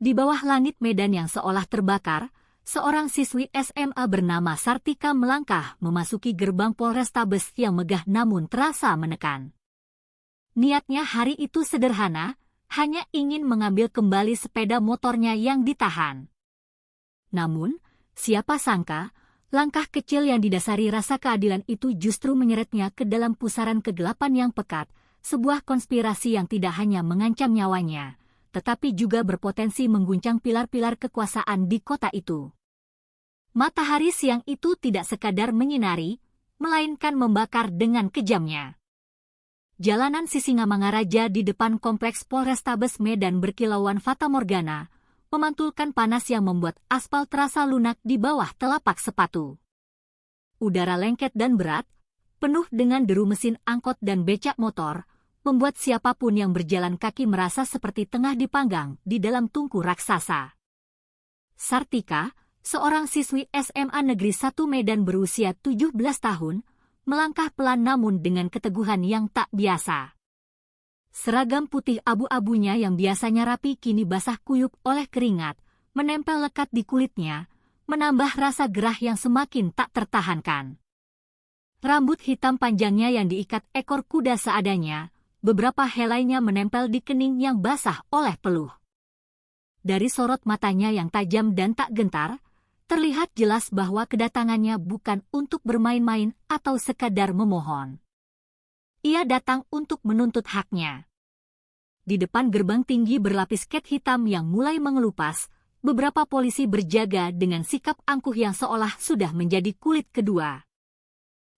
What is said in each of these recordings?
Di bawah langit Medan yang seolah terbakar, seorang siswi SMA bernama Sartika melangkah memasuki gerbang Polrestabes yang megah namun terasa menekan. Niatnya hari itu sederhana, hanya ingin mengambil kembali sepeda motornya yang ditahan. Namun, siapa sangka, langkah kecil yang didasari rasa keadilan itu justru menyeretnya ke dalam pusaran kegelapan yang pekat, sebuah konspirasi yang tidak hanya mengancam nyawanya, tetapi juga berpotensi mengguncang pilar-pilar kekuasaan di kota itu. Matahari siang itu tidak sekadar menyinari, melainkan membakar dengan kejamnya. Jalanan Sisingamangaraja di depan kompleks Polrestabes Medan berkilauan fatamorgana, memantulkan panas yang membuat aspal terasa lunak di bawah telapak sepatu. Udara lengket dan berat, penuh dengan deru mesin angkot dan becak motor, membuat siapapun yang berjalan kaki merasa seperti tengah dipanggang di dalam tungku raksasa. Sartika, seorang siswi SMA Negeri 1 Medan berusia 17 tahun, melangkah pelan namun dengan keteguhan yang tak biasa. Seragam putih abu-abunya yang biasanya rapi kini basah kuyup oleh keringat, menempel lekat di kulitnya, menambah rasa gerah yang semakin tak tertahankan. Rambut hitam panjangnya yang diikat ekor kuda seadanya, beberapa helainya menempel di kening yang basah oleh peluh. Dari sorot matanya yang tajam dan tak gentar, terlihat jelas bahwa kedatangannya bukan untuk bermain-main atau sekadar memohon. Ia datang untuk menuntut haknya. Di depan gerbang tinggi berlapis cat hitam yang mulai mengelupas, beberapa polisi berjaga dengan sikap angkuh yang seolah sudah menjadi kulit kedua.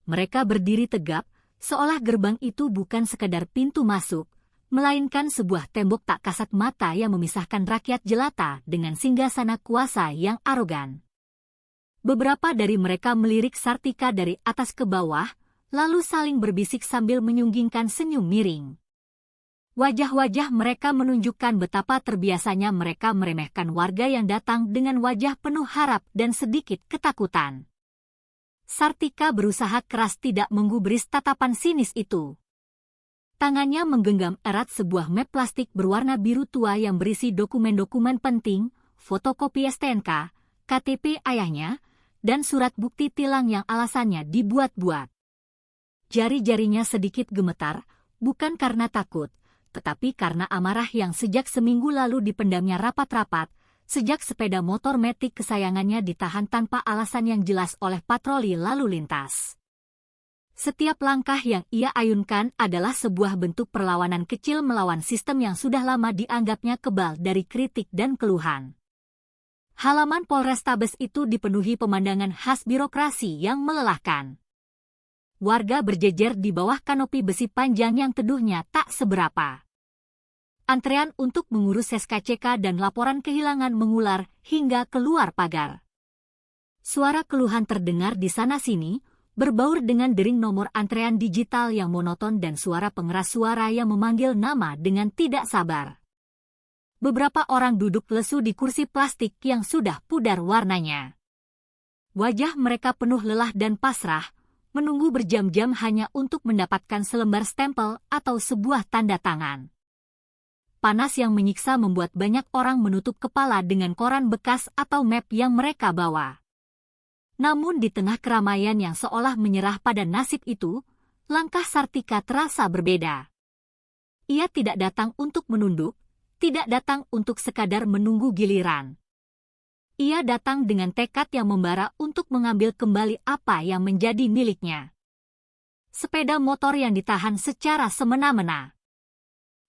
Mereka berdiri tegap, seolah gerbang itu bukan sekadar pintu masuk, melainkan sebuah tembok tak kasat mata yang memisahkan rakyat jelata dengan singgasana kuasa yang arogan. Beberapa dari mereka melirik Sartika dari atas ke bawah, lalu saling berbisik sambil menyunggingkan senyum miring. Wajah-wajah mereka menunjukkan betapa terbiasanya mereka meremehkan warga yang datang dengan wajah penuh harap dan sedikit ketakutan. Sartika berusaha keras tidak menggubris tatapan sinis itu. Tangannya menggenggam erat sebuah map plastik berwarna biru tua yang berisi dokumen-dokumen penting, fotokopi STNK, KTP ayahnya, dan surat bukti tilang yang alasannya dibuat-buat. Jari-jarinya sedikit gemetar, bukan karena takut, tetapi karena amarah yang sejak seminggu lalu dipendamnya rapat-rapat, sejak sepeda motor metik kesayangannya ditahan tanpa alasan yang jelas oleh patroli lalu lintas. Setiap langkah yang ia ayunkan adalah sebuah bentuk perlawanan kecil melawan sistem yang sudah lama dianggapnya kebal dari kritik dan keluhan. Halaman Polrestabes itu dipenuhi pemandangan khas birokrasi yang melelahkan. Warga berjejer di bawah kanopi besi panjang yang teduhnya tak seberapa. Antrean untuk mengurus SKCK dan laporan kehilangan mengular hingga keluar pagar. Suara keluhan terdengar di sana-sini, berbaur dengan dering nomor antrean digital yang monoton dan suara pengeras suara yang memanggil nama dengan tidak sabar. Beberapa orang duduk lesu di kursi plastik yang sudah pudar warnanya. Wajah mereka penuh lelah dan pasrah, menunggu berjam-jam hanya untuk mendapatkan selembar stempel atau sebuah tanda tangan. Panas yang menyiksa membuat banyak orang menutup kepala dengan koran bekas atau map yang mereka bawa. Namun di tengah keramaian yang seolah menyerah pada nasib itu, langkah Sartika terasa berbeda. Ia tidak datang untuk menunduk, tidak datang untuk sekadar menunggu giliran. Ia datang dengan tekad yang membara untuk mengambil kembali apa yang menjadi miliknya. Sepeda motor yang ditahan secara semena-mena.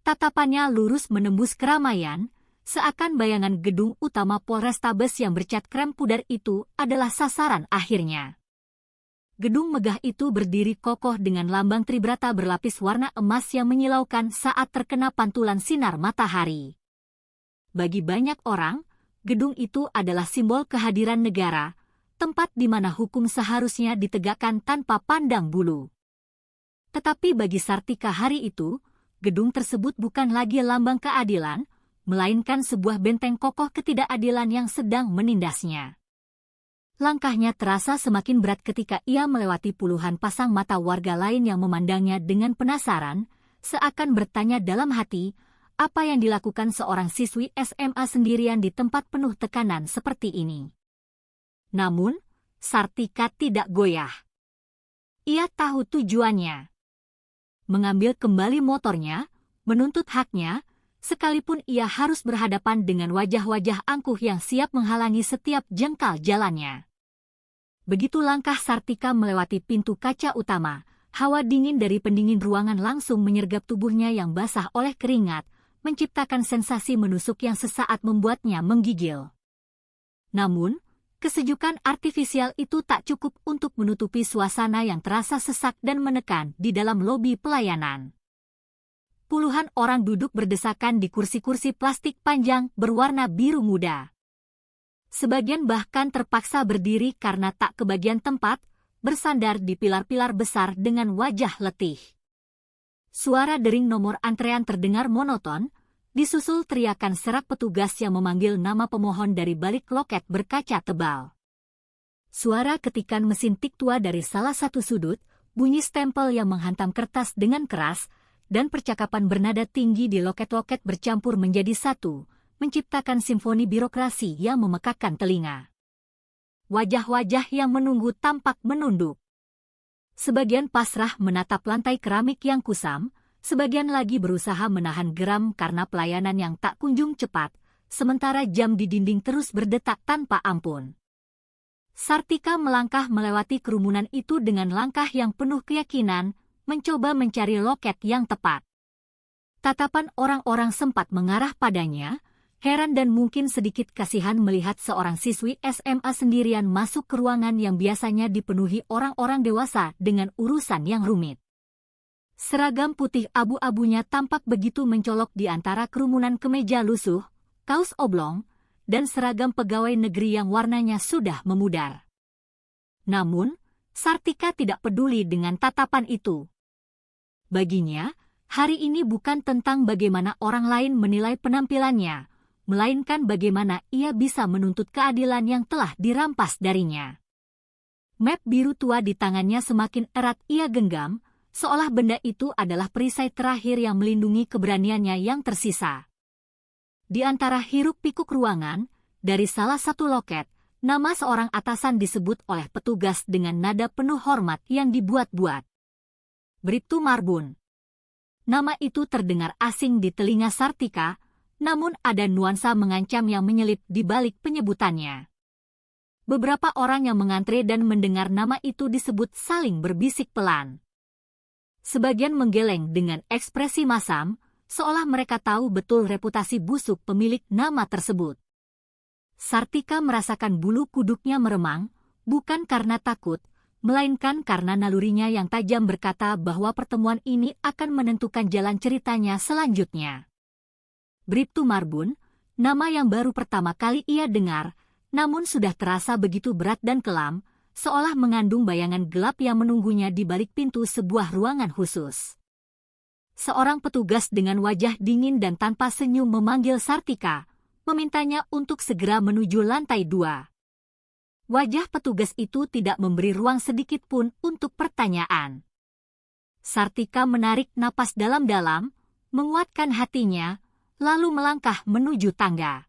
Tatapannya lurus menembus keramaian, seakan bayangan gedung utama Polrestabes yang bercat krem pudar itu adalah sasaran akhirnya. Gedung megah itu berdiri kokoh dengan lambang tribrata berlapis warna emas yang menyilaukan saat terkena pantulan sinar matahari. Bagi banyak orang, gedung itu adalah simbol kehadiran negara, tempat di mana hukum seharusnya ditegakkan tanpa pandang bulu. Tetapi bagi Sartika hari itu, gedung tersebut bukan lagi lambang keadilan, melainkan sebuah benteng kokoh ketidakadilan yang sedang menindasnya. Langkahnya terasa semakin berat ketika ia melewati puluhan pasang mata warga lain yang memandangnya dengan penasaran, seakan bertanya dalam hati, apa yang dilakukan seorang siswi SMA sendirian di tempat penuh tekanan seperti ini. Namun, Sartika tidak goyah. Ia tahu tujuannya. Mengambil kembali motornya, menuntut haknya, sekalipun ia harus berhadapan dengan wajah-wajah angkuh yang siap menghalangi setiap jengkal jalannya. Begitu langkah Sartika melewati pintu kaca utama, hawa dingin dari pendingin ruangan langsung menyergap tubuhnya yang basah oleh keringat, menciptakan sensasi menusuk yang sesaat membuatnya menggigil. Namun, kesejukan artifisial itu tak cukup untuk menutupi suasana yang terasa sesak dan menekan di dalam lobi pelayanan. Puluhan orang duduk berdesakan di kursi-kursi plastik panjang berwarna biru muda. Sebagian bahkan terpaksa berdiri karena tak kebagian tempat, bersandar di pilar-pilar besar dengan wajah letih. Suara dering nomor antrean terdengar monoton, disusul teriakan serak petugas yang memanggil nama pemohon dari balik loket berkaca tebal. Suara ketikan mesin tik tua dari salah satu sudut, bunyi stempel yang menghantam kertas dengan keras, dan percakapan bernada tinggi di loket-loket bercampur menjadi satu, menciptakan simfoni birokrasi yang memekakkan telinga. Wajah-wajah yang menunggu tampak menunduk. Sebagian pasrah menatap lantai keramik yang kusam, sebagian lagi berusaha menahan geram karena pelayanan yang tak kunjung cepat, sementara jam di dinding terus berdetak tanpa ampun. Sartika melangkah melewati kerumunan itu dengan langkah yang penuh keyakinan, mencoba mencari loket yang tepat. Tatapan orang-orang sempat mengarah padanya, heran dan mungkin sedikit kasihan melihat seorang siswi SMA sendirian masuk ke ruangan yang biasanya dipenuhi orang-orang dewasa dengan urusan yang rumit. Seragam putih abu-abunya tampak begitu mencolok di antara kerumunan kemeja lusuh, kaos oblong, dan seragam pegawai negeri yang warnanya sudah memudar. Namun, Sartika tidak peduli dengan tatapan itu. Baginya, hari ini bukan tentang bagaimana orang lain menilai penampilannya, melainkan bagaimana ia bisa menuntut keadilan yang telah dirampas darinya. Map biru tua di tangannya semakin erat ia genggam, seolah benda itu adalah perisai terakhir yang melindungi keberaniannya yang tersisa. Di antara hiruk-pikuk ruangan, dari salah satu loket, nama seorang atasan disebut oleh petugas dengan nada penuh hormat yang dibuat-buat. Bribtu Marbun. Nama itu terdengar asing di telinga Sartika, namun ada nuansa mengancam yang menyelip di balik penyebutannya. Beberapa orang yang mengantre dan mendengar nama itu disebut saling berbisik pelan. Sebagian menggeleng dengan ekspresi masam, seolah mereka tahu betul reputasi busuk pemilik nama tersebut. Sartika merasakan bulu kuduknya meremang, bukan karena takut, melainkan karena nalurinya yang tajam berkata bahwa pertemuan ini akan menentukan jalan ceritanya selanjutnya. Bribtu Marbun, nama yang baru pertama kali ia dengar, namun sudah terasa begitu berat dan kelam, seolah mengandung bayangan gelap yang menunggunya di balik pintu sebuah ruangan khusus. Seorang petugas dengan wajah dingin dan tanpa senyum memanggil Sartika, memintanya untuk segera menuju lantai 2. Wajah petugas itu tidak memberi ruang sedikit pun untuk pertanyaan. Sartika menarik napas dalam-dalam, menguatkan hatinya, lalu melangkah menuju tangga.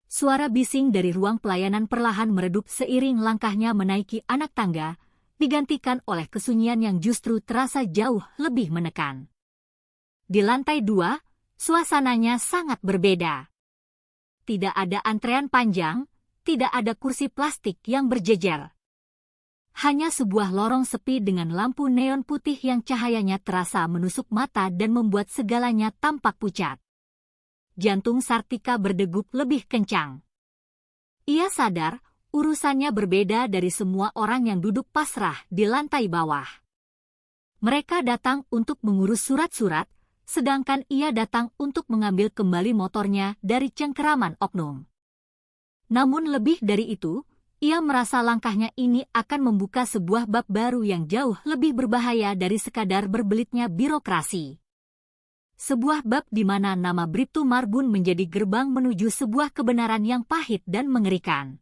Suara bising dari ruang pelayanan perlahan meredup seiring langkahnya menaiki anak tangga, digantikan oleh kesunyian yang justru terasa jauh lebih menekan. Di lantai 2, suasananya sangat berbeda. Tidak ada antrean panjang, tidak ada kursi plastik yang berjejer. Hanya sebuah lorong sepi dengan lampu neon putih yang cahayanya terasa menusuk mata dan membuat segalanya tampak pucat. Jantung Sartika berdegup lebih kencang. Ia sadar, urusannya berbeda dari semua orang yang duduk pasrah di lantai bawah. Mereka datang untuk mengurus surat-surat, sedangkan ia datang untuk mengambil kembali motornya dari cengkeraman oknum. Namun lebih dari itu, ia merasa langkahnya ini akan membuka sebuah bab baru yang jauh lebih berbahaya dari sekadar berbelitnya birokrasi. Sebuah bab di mana nama Bribtu Marbun menjadi gerbang menuju sebuah kebenaran yang pahit dan mengerikan.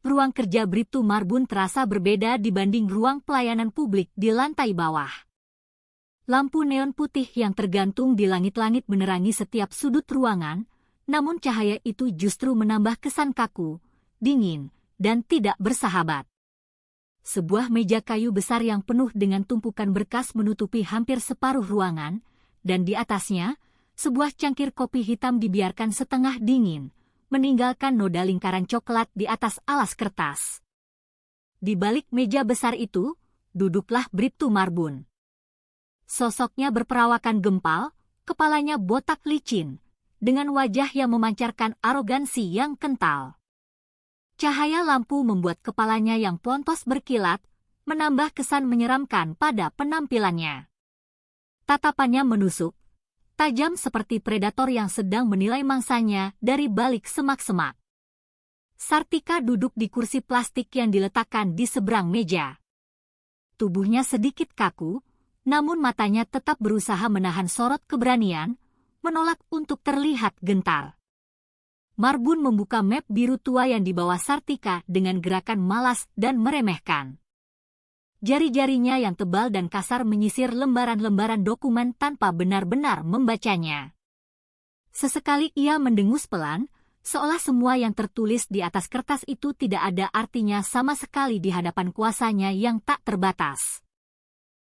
Ruang kerja Bribtu Marbun terasa berbeda dibanding ruang pelayanan publik di lantai bawah. Lampu neon putih yang tergantung di langit-langit menerangi setiap sudut ruangan, namun cahaya itu justru menambah kesan kaku, dingin, dan tidak bersahabat. Sebuah meja kayu besar yang penuh dengan tumpukan berkas menutupi hampir separuh ruangan, dan di atasnya, sebuah cangkir kopi hitam dibiarkan setengah dingin, meninggalkan noda lingkaran coklat di atas alas kertas. Di balik meja besar itu, duduklah Bribtu Marbun. Sosoknya berperawakan gempal, kepalanya botak licin, dengan wajah yang memancarkan arogansi yang kental. Cahaya lampu membuat kepalanya yang plontos berkilat, menambah kesan menyeramkan pada penampilannya. Tatapannya menusuk, tajam seperti predator yang sedang menilai mangsanya dari balik semak-semak. Sartika duduk di kursi plastik yang diletakkan di seberang meja. Tubuhnya sedikit kaku, namun matanya tetap berusaha menahan sorot keberanian, menolak untuk terlihat gentar. Marbun membuka map biru tua yang dibawa Sartika dengan gerakan malas dan meremehkan. Jari-jarinya yang tebal dan kasar menyisir lembaran-lembaran dokumen tanpa benar-benar membacanya. Sesekali ia mendengus pelan, seolah semua yang tertulis di atas kertas itu tidak ada artinya sama sekali di hadapan kuasanya yang tak terbatas.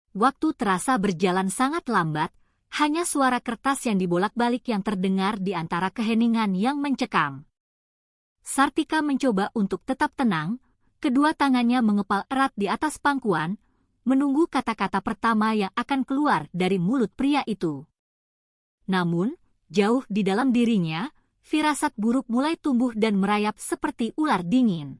Waktu terasa berjalan sangat lambat, hanya suara kertas yang dibolak-balik yang terdengar di antara keheningan yang mencekam. Sartika mencoba untuk tetap tenang, kedua tangannya mengepal erat di atas pangkuan, menunggu kata-kata pertama yang akan keluar dari mulut pria itu. Namun, jauh di dalam dirinya, firasat buruk mulai tumbuh dan merayap seperti ular dingin.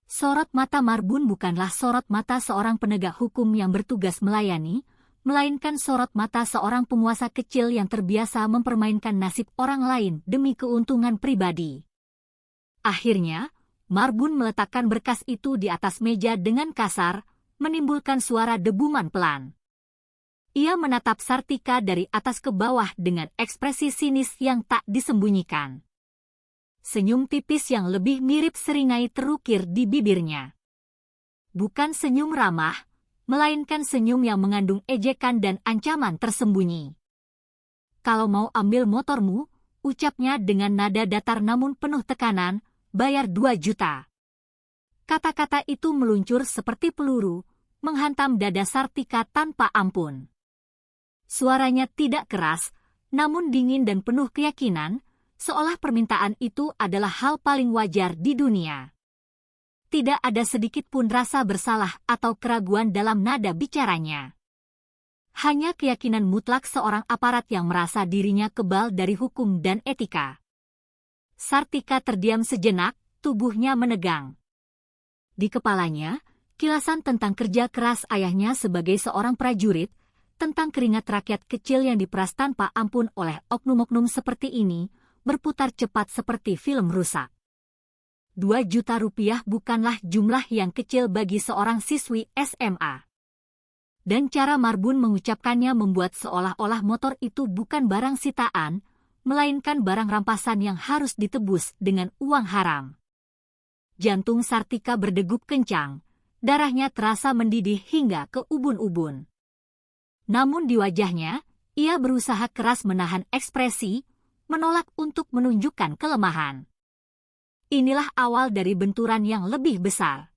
Sorot mata Marbun bukanlah sorot mata seorang penegak hukum yang bertugas melayani, melainkan sorot mata seorang penguasa kecil yang terbiasa mempermainkan nasib orang lain demi keuntungan pribadi. Akhirnya, Marbun meletakkan berkas itu di atas meja dengan kasar, menimbulkan suara debuman pelan. Ia menatap Sartika dari atas ke bawah dengan ekspresi sinis yang tak disembunyikan. Senyum tipis yang lebih mirip seringai terukir di bibirnya. Bukan senyum ramah, melainkan senyum yang mengandung ejekan dan ancaman tersembunyi. "Kalau mau ambil motormu," ucapnya dengan nada datar namun penuh tekanan, "bayar 2 juta." Kata-kata itu meluncur seperti peluru, menghantam dada Sartika tanpa ampun. Suaranya tidak keras, namun dingin dan penuh keyakinan, seolah permintaan itu adalah hal paling wajar di dunia. Tidak ada sedikit pun rasa bersalah atau keraguan dalam nada bicaranya. Hanya keyakinan mutlak seorang aparat yang merasa dirinya kebal dari hukum dan etika. Sartika terdiam sejenak, tubuhnya menegang. Di kepalanya, kilasan tentang kerja keras ayahnya sebagai seorang prajurit, tentang keringat rakyat kecil yang diperas tanpa ampun oleh oknum-oknum seperti ini, berputar cepat seperti film rusak. 2 juta rupiah bukanlah jumlah yang kecil bagi seorang siswi SMA. Dan cara Marbun mengucapkannya membuat seolah-olah motor itu bukan barang sitaan, melainkan barang rampasan yang harus ditebus dengan uang haram. Jantung Sartika berdegup kencang, darahnya terasa mendidih hingga ke ubun-ubun. Namun di wajahnya, ia berusaha keras menahan ekspresi, menolak untuk menunjukkan kelemahan. Inilah awal dari benturan yang lebih besar.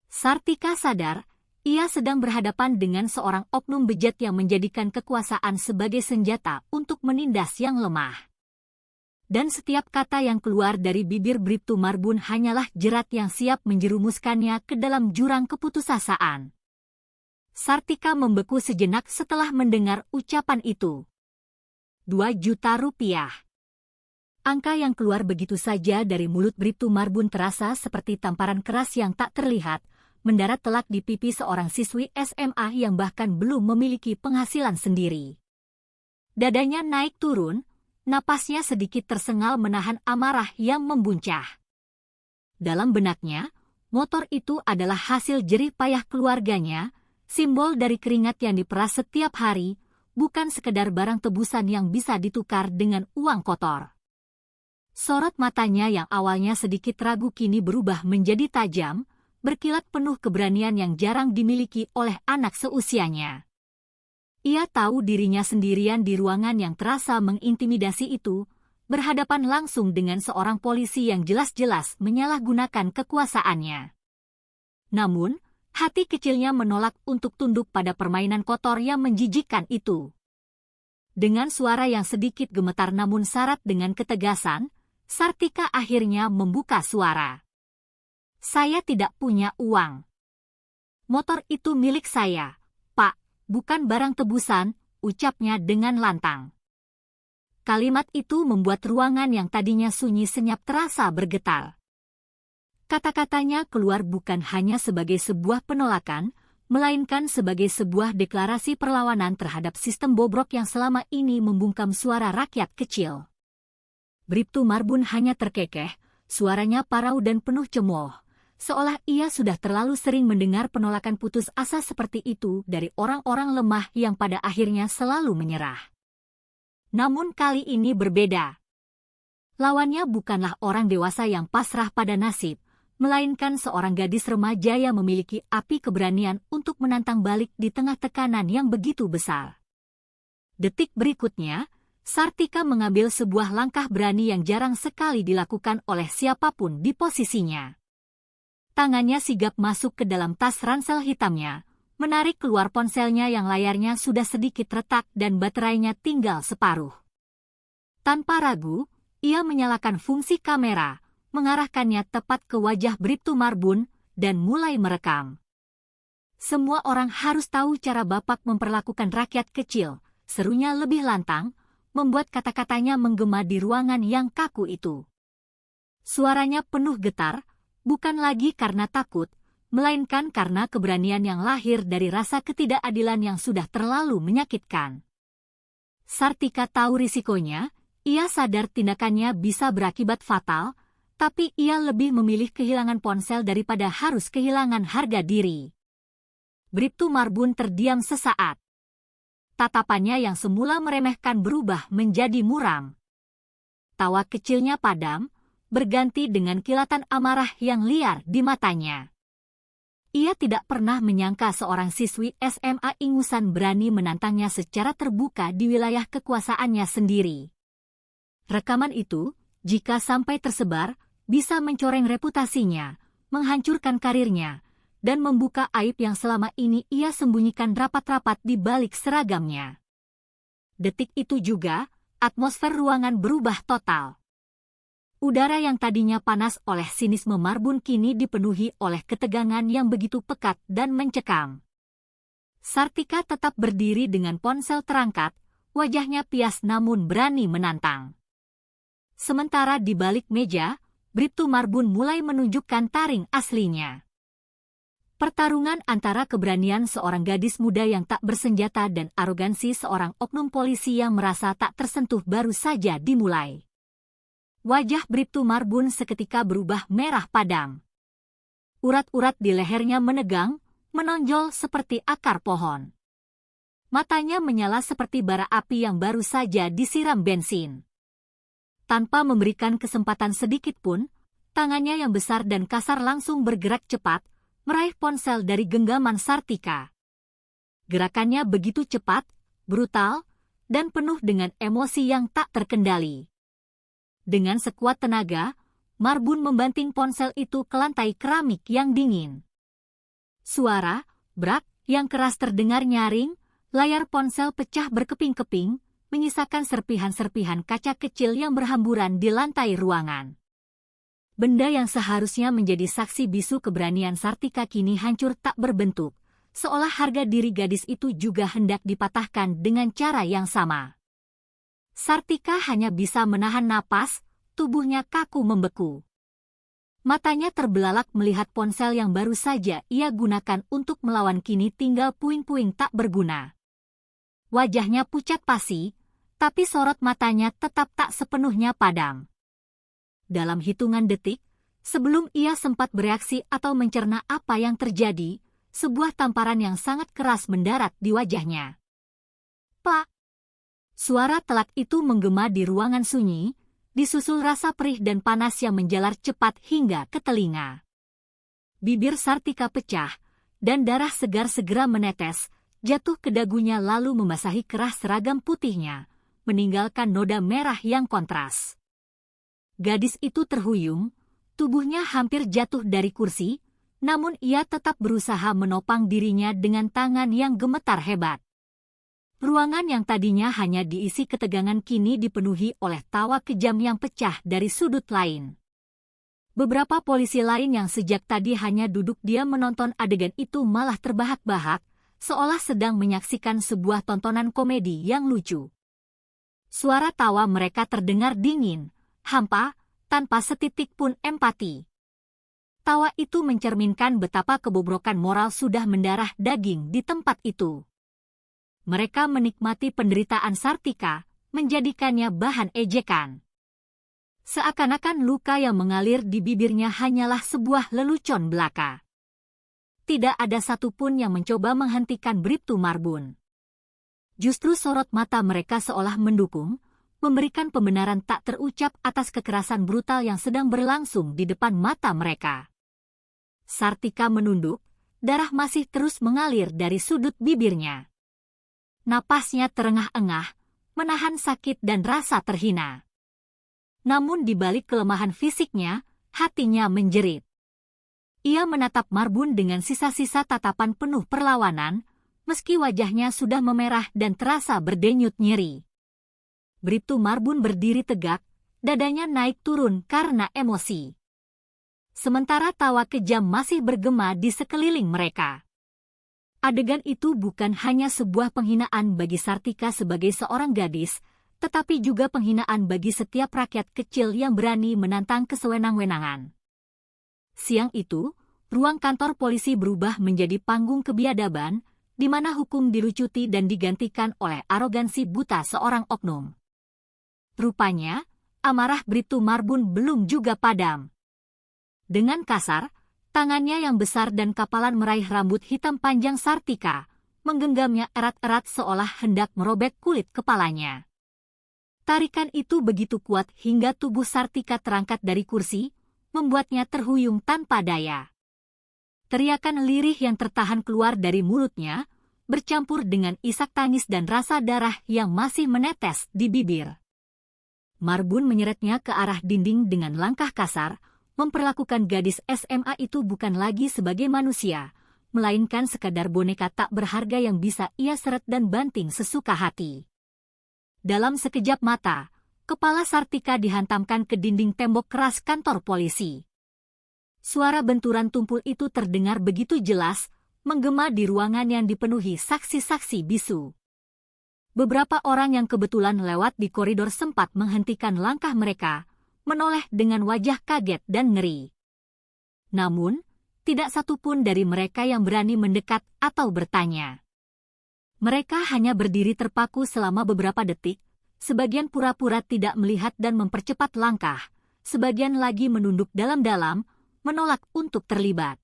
Sartika sadar, ia sedang berhadapan dengan seorang oknum bejat yang menjadikan kekuasaan sebagai senjata untuk menindas yang lemah. Dan setiap kata yang keluar dari bibir Bribtu Marbun hanyalah jerat yang siap menjerumuskannya ke dalam jurang keputusasaan. Sartika membeku sejenak setelah mendengar ucapan itu. 2 juta rupiah. Angka yang keluar begitu saja dari mulut Bribtu Marbun terasa seperti tamparan keras yang tak terlihat, mendarat telak di pipi seorang siswi SMA yang bahkan belum memiliki penghasilan sendiri. Dadanya naik turun, napasnya sedikit tersengal menahan amarah yang membuncah. Dalam benaknya, motor itu adalah hasil jerih payah keluarganya, simbol dari keringat yang diperas setiap hari, bukan sekedar barang tebusan yang bisa ditukar dengan uang kotor. Sorot matanya yang awalnya sedikit ragu kini berubah menjadi tajam, berkilat penuh keberanian yang jarang dimiliki oleh anak seusianya. Ia tahu dirinya sendirian di ruangan yang terasa mengintimidasi itu, berhadapan langsung dengan seorang polisi yang jelas-jelas menyalahgunakan kekuasaannya. Namun, hati kecilnya menolak untuk tunduk pada permainan kotor yang menjijikkan itu. Dengan suara yang sedikit gemetar namun syarat dengan ketegasan, Sartika akhirnya membuka suara. "Saya tidak punya uang. Motor itu milik saya, Pak, bukan barang tebusan," ucapnya dengan lantang. Kalimat itu membuat ruangan yang tadinya sunyi senyap terasa bergetar. Kata-katanya keluar bukan hanya sebagai sebuah penolakan, melainkan sebagai sebuah deklarasi perlawanan terhadap sistem bobrok yang selama ini membungkam suara rakyat kecil. Bribtu Marbun hanya terkekeh, suaranya parau dan penuh cemooh, seolah ia sudah terlalu sering mendengar penolakan putus asa seperti itu dari orang-orang lemah yang pada akhirnya selalu menyerah. Namun kali ini berbeda. Lawannya bukanlah orang dewasa yang pasrah pada nasib, melainkan seorang gadis remaja yang memiliki api keberanian untuk menantang balik di tengah tekanan yang begitu besar. Detik berikutnya, Sartika mengambil sebuah langkah berani yang jarang sekali dilakukan oleh siapapun di posisinya. Tangannya sigap masuk ke dalam tas ransel hitamnya, menarik keluar ponselnya yang layarnya sudah sedikit retak dan baterainya tinggal separuh. Tanpa ragu, ia menyalakan fungsi kamera, mengarahkannya tepat ke wajah Bribtu Marbun, dan mulai merekam. "Semua orang harus tahu cara Bapak memperlakukan rakyat kecil," serunya lebih lantang, membuat kata-katanya menggema di ruangan yang kaku itu. Suaranya penuh getar, bukan lagi karena takut, melainkan karena keberanian yang lahir dari rasa ketidakadilan yang sudah terlalu menyakitkan. Sartika tahu risikonya, ia sadar tindakannya bisa berakibat fatal, tapi ia lebih memilih kehilangan ponsel daripada harus kehilangan harga diri. Bribtu Marbun terdiam sesaat. Tatapannya yang semula meremehkan berubah menjadi muram. Tawa kecilnya padam, berganti dengan kilatan amarah yang liar di matanya. Ia tidak pernah menyangka seorang siswi SMA ingusan berani menantangnya secara terbuka di wilayah kekuasaannya sendiri. Rekaman itu, jika sampai tersebar, bisa mencoreng reputasinya, menghancurkan karirnya, dan membuka aib yang selama ini ia sembunyikan rapat-rapat di balik seragamnya. Detik itu juga, atmosfer ruangan berubah total. Udara yang tadinya panas oleh sinisme Marbun kini dipenuhi oleh ketegangan yang begitu pekat dan mencekam. Sartika tetap berdiri dengan ponsel terangkat, wajahnya pias namun berani menantang. Sementara di balik meja, Bribtu Marbun mulai menunjukkan taring aslinya. Pertarungan antara keberanian seorang gadis muda yang tak bersenjata dan arogansi seorang oknum polisi yang merasa tak tersentuh baru saja dimulai. Wajah Bribtu Marbun seketika berubah merah padam. Urat-urat di lehernya menegang, menonjol seperti akar pohon. Matanya menyala seperti bara api yang baru saja disiram bensin. Tanpa memberikan kesempatan sedikit pun, tangannya yang besar dan kasar langsung bergerak cepat, meraih ponsel dari genggaman Sartika. Gerakannya begitu cepat, brutal, dan penuh dengan emosi yang tak terkendali. Dengan sekuat tenaga, Marbun membanting ponsel itu ke lantai keramik yang dingin. Suara, brak, yang keras terdengar nyaring, layar ponsel pecah berkeping-keping, menyisakan serpihan-serpihan kaca kecil yang berhamburan di lantai ruangan. Benda yang seharusnya menjadi saksi bisu keberanian Sartika kini hancur tak berbentuk, seolah harga diri gadis itu juga hendak dipatahkan dengan cara yang sama. Sartika hanya bisa menahan napas, tubuhnya kaku membeku. Matanya terbelalak melihat ponsel yang baru saja ia gunakan untuk melawan kini tinggal puing-puing tak berguna. Wajahnya pucat pasi, tapi sorot matanya tetap tak sepenuhnya padam. Dalam hitungan detik, sebelum ia sempat bereaksi atau mencerna apa yang terjadi, sebuah tamparan yang sangat keras mendarat di wajahnya. "Pak!" Suara telak itu menggema di ruangan sunyi, disusul rasa perih dan panas yang menjalar cepat hingga ke telinga. Bibir Sartika pecah, dan darah segar segera menetes, jatuh ke dagunya lalu membasahi kerah seragam putihnya, meninggalkan noda merah yang kontras. Gadis itu terhuyung, tubuhnya hampir jatuh dari kursi, namun ia tetap berusaha menopang dirinya dengan tangan yang gemetar hebat. Ruangan yang tadinya hanya diisi ketegangan kini dipenuhi oleh tawa kejam yang pecah dari sudut lain. Beberapa polisi lain yang sejak tadi hanya duduk diam menonton adegan itu malah terbahak-bahak, seolah sedang menyaksikan sebuah tontonan komedi yang lucu. Suara tawa mereka terdengar dingin, hampa, tanpa setitik pun empati. Tawa itu mencerminkan betapa kebobrokan moral sudah mendarah daging di tempat itu. Mereka menikmati penderitaan Sartika, menjadikannya bahan ejekan. Seakan-akan luka yang mengalir di bibirnya hanyalah sebuah lelucon belaka. Tidak ada satupun yang mencoba menghentikan Bribtu Marbun. Justru sorot mata mereka seolah mendukung, memberikan pembenaran tak terucap atas kekerasan brutal yang sedang berlangsung di depan mata mereka. Sartika menunduk, darah masih terus mengalir dari sudut bibirnya. Napasnya terengah-engah, menahan sakit dan rasa terhina. Namun di balik kelemahan fisiknya, hatinya menjerit. Ia menatap Marbun dengan sisa-sisa tatapan penuh perlawanan, meski wajahnya sudah memerah dan terasa berdenyut nyeri. Bribtu Marbun berdiri tegak, dadanya naik turun karena emosi. Sementara tawa kejam masih bergema di sekeliling mereka. Adegan itu bukan hanya sebuah penghinaan bagi Sartika sebagai seorang gadis, tetapi juga penghinaan bagi setiap rakyat kecil yang berani menantang kesewenang-wenangan. Siang itu, ruang kantor polisi berubah menjadi panggung kebiadaban, di mana hukum dilucuti dan digantikan oleh arogansi buta seorang oknum. Rupanya, amarah Bribtu Marbun belum juga padam. Dengan kasar, tangannya yang besar dan kapalan meraih rambut hitam panjang Sartika, menggenggamnya erat-erat seolah hendak merobek kulit kepalanya. Tarikan itu begitu kuat hingga tubuh Sartika terangkat dari kursi, membuatnya terhuyung tanpa daya. Teriakan lirih yang tertahan keluar dari mulutnya, bercampur dengan isak tangis dan rasa darah yang masih menetes di bibir. Marbun menyeretnya ke arah dinding dengan langkah kasar, memperlakukan gadis SMA itu bukan lagi sebagai manusia, melainkan sekadar boneka tak berharga yang bisa ia seret dan banting sesuka hati. Dalam sekejap mata, kepala Sartika dihantamkan ke dinding tembok keras kantor polisi. Suara benturan tumpul itu terdengar begitu jelas, menggema di ruangan yang dipenuhi saksi-saksi bisu. Beberapa orang yang kebetulan lewat di koridor sempat menghentikan langkah mereka, menoleh dengan wajah kaget dan ngeri. Namun, tidak satupun dari mereka yang berani mendekat atau bertanya. Mereka hanya berdiri terpaku selama beberapa detik, sebagian pura-pura tidak melihat dan mempercepat langkah, sebagian lagi menunduk dalam-dalam, menolak untuk terlibat.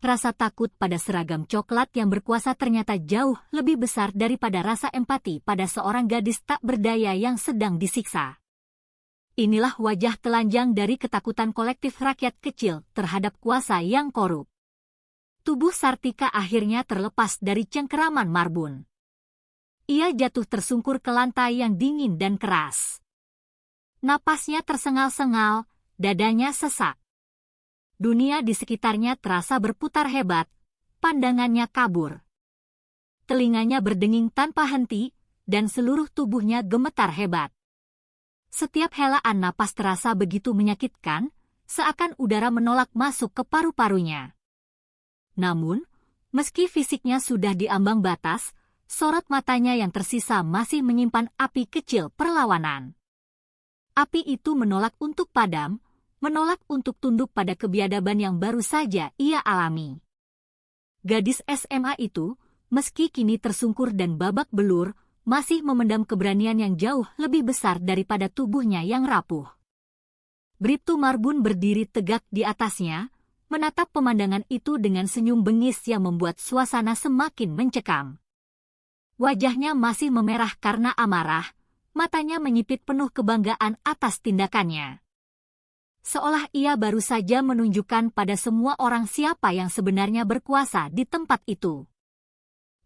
Rasa takut pada seragam coklat yang berkuasa ternyata jauh lebih besar daripada rasa empati pada seorang gadis tak berdaya yang sedang disiksa. Inilah wajah telanjang dari ketakutan kolektif rakyat kecil terhadap kuasa yang korup. Tubuh Sartika akhirnya terlepas dari cengkeraman Marbun. Ia jatuh tersungkur ke lantai yang dingin dan keras. Napasnya tersengal-sengal, dadanya sesak. Dunia di sekitarnya terasa berputar hebat, pandangannya kabur. Telinganya berdenging tanpa henti, dan seluruh tubuhnya gemetar hebat. Setiap helaan napas terasa begitu menyakitkan, seakan udara menolak masuk ke paru-parunya. Namun, meski fisiknya sudah diambang batas, sorot matanya yang tersisa masih menyimpan api kecil perlawanan. Api itu menolak untuk padam, menolak untuk tunduk pada kebiadaban yang baru saja ia alami. Gadis SMA itu, meski kini tersungkur dan babak belur, masih memendam keberanian yang jauh lebih besar daripada tubuhnya yang rapuh. Bribtu Marbun berdiri tegak di atasnya, menatap pemandangan itu dengan senyum bengis yang membuat suasana semakin mencekam. Wajahnya masih memerah karena amarah, matanya menyipit penuh kebanggaan atas tindakannya. Seolah ia baru saja menunjukkan pada semua orang siapa yang sebenarnya berkuasa di tempat itu.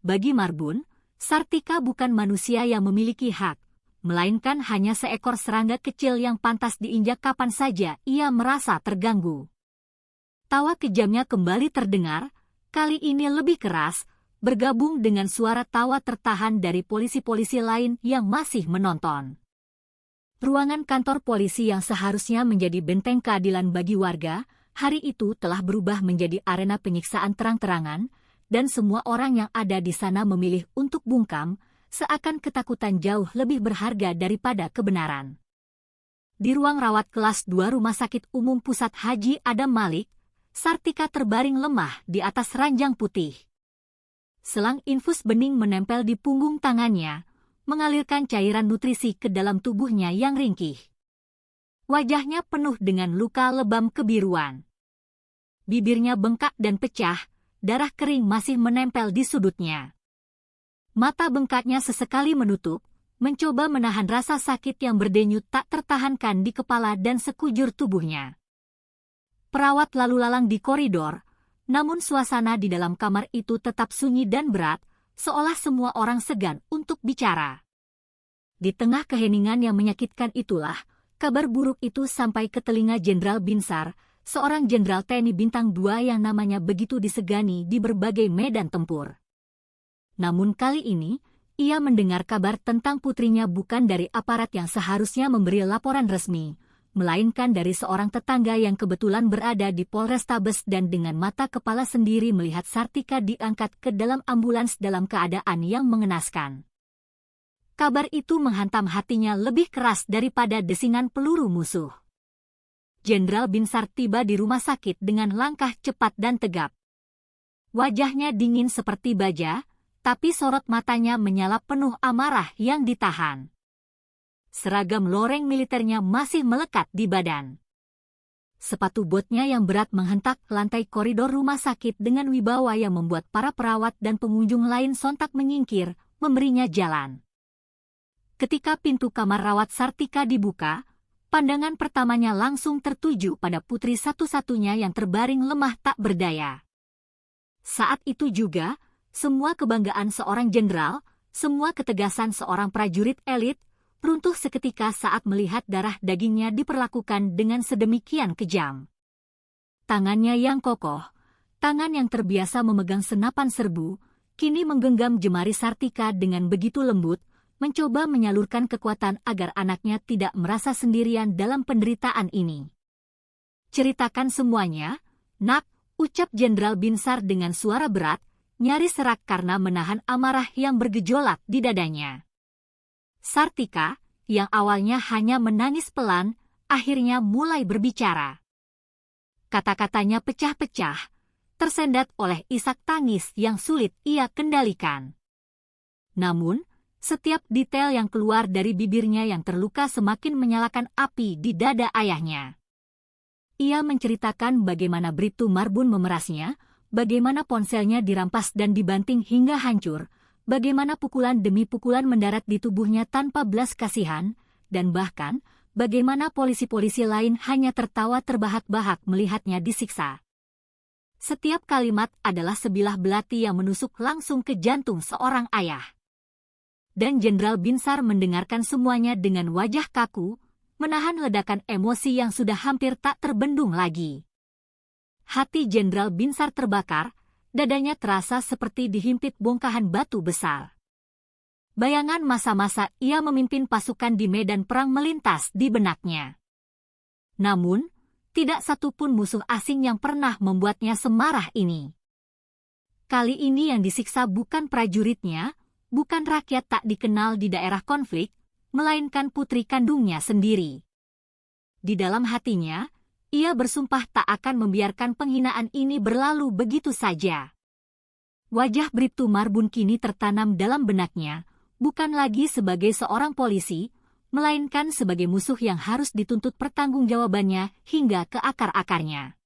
Bagi Marbun, Sartika bukan manusia yang memiliki hak, melainkan hanya seekor serangga kecil yang pantas diinjak kapan saja ia merasa terganggu. Tawa kejamnya kembali terdengar, kali ini lebih keras, bergabung dengan suara tawa tertahan dari polisi-polisi lain yang masih menonton. Ruangan kantor polisi yang seharusnya menjadi benteng keadilan bagi warga, hari itu telah berubah menjadi arena penyiksaan terang-terangan, dan semua orang yang ada di sana memilih untuk bungkam, seakan ketakutan jauh lebih berharga daripada kebenaran. Di ruang rawat kelas 2 Rumah Sakit Umum Pusat Haji Adam Malik, Sartika terbaring lemah di atas ranjang putih. Selang infus bening menempel di punggung tangannya, mengalirkan cairan nutrisi ke dalam tubuhnya yang ringkih. Wajahnya penuh dengan luka lebam kebiruan. Bibirnya bengkak dan pecah, darah kering masih menempel di sudutnya. Mata bengkaknya sesekali menutup, mencoba menahan rasa sakit yang berdenyut tak tertahankan di kepala dan sekujur tubuhnya. Perawat lalu lalang di koridor, namun suasana di dalam kamar itu tetap sunyi dan berat, seolah semua orang segan untuk bicara. Di tengah keheningan yang menyakitkan itulah, kabar buruk itu sampai ke telinga Jenderal Binsar, seorang jenderal TNI bintang 2 yang namanya begitu disegani di berbagai medan tempur. Namun kali ini, ia mendengar kabar tentang putrinya bukan dari aparat yang seharusnya memberi laporan resmi, melainkan dari seorang tetangga yang kebetulan berada di Polrestabes dan dengan mata kepala sendiri melihat Sartika diangkat ke dalam ambulans dalam keadaan yang mengenaskan. Kabar itu menghantam hatinya lebih keras daripada desingan peluru musuh. Jenderal Binsar tiba di rumah sakit dengan langkah cepat dan tegap. Wajahnya dingin seperti baja, tapi sorot matanya menyala penuh amarah yang ditahan. Seragam loreng militernya masih melekat di badan. Sepatu botnya yang berat menghentak lantai koridor rumah sakit dengan wibawa yang membuat para perawat dan pengunjung lain sontak menyingkir, memberinya jalan. Ketika pintu kamar rawat Sartika dibuka, pandangan pertamanya langsung tertuju pada putri satu-satunya yang terbaring lemah tak berdaya. Saat itu juga, semua kebanggaan seorang jenderal, semua ketegasan seorang prajurit elit, runtuh seketika saat melihat darah dagingnya diperlakukan dengan sedemikian kejam. Tangannya yang kokoh, tangan yang terbiasa memegang senapan serbu, kini menggenggam jemari Sartika dengan begitu lembut, mencoba menyalurkan kekuatan agar anaknya tidak merasa sendirian dalam penderitaan ini. "Ceritakan semuanya, Nak," ucap Jenderal Binsar dengan suara berat, nyaris serak karena menahan amarah yang bergejolak di dadanya. Sartika, yang awalnya hanya menangis pelan, akhirnya mulai berbicara. Kata-katanya pecah-pecah, tersendat oleh isak tangis yang sulit ia kendalikan. Namun, setiap detail yang keluar dari bibirnya yang terluka semakin menyalakan api di dada ayahnya. Ia menceritakan bagaimana Bribtu Marbun memerasnya, bagaimana ponselnya dirampas dan dibanting hingga hancur, bagaimana pukulan demi pukulan mendarat di tubuhnya tanpa belas kasihan, dan bahkan bagaimana polisi-polisi lain hanya tertawa terbahak-bahak melihatnya disiksa. Setiap kalimat adalah sebilah belati yang menusuk langsung ke jantung seorang ayah. Dan Jenderal Binsar mendengarkan semuanya dengan wajah kaku, menahan ledakan emosi yang sudah hampir tak terbendung lagi. Hati Jenderal Binsar terbakar, dadanya terasa seperti dihimpit bongkahan batu besar. Bayangan masa-masa ia memimpin pasukan di medan perang melintas di benaknya. Namun, tidak satupun musuh asing yang pernah membuatnya semarah ini. Kali ini yang disiksa bukan prajuritnya, bukan rakyat tak dikenal di daerah konflik, melainkan putri kandungnya sendiri. Di dalam hatinya, ia bersumpah tak akan membiarkan penghinaan ini berlalu begitu saja. Wajah Bribtu Marbun kini tertanam dalam benaknya, bukan lagi sebagai seorang polisi, melainkan sebagai musuh yang harus dituntut pertanggungjawabannya hingga ke akar-akarnya.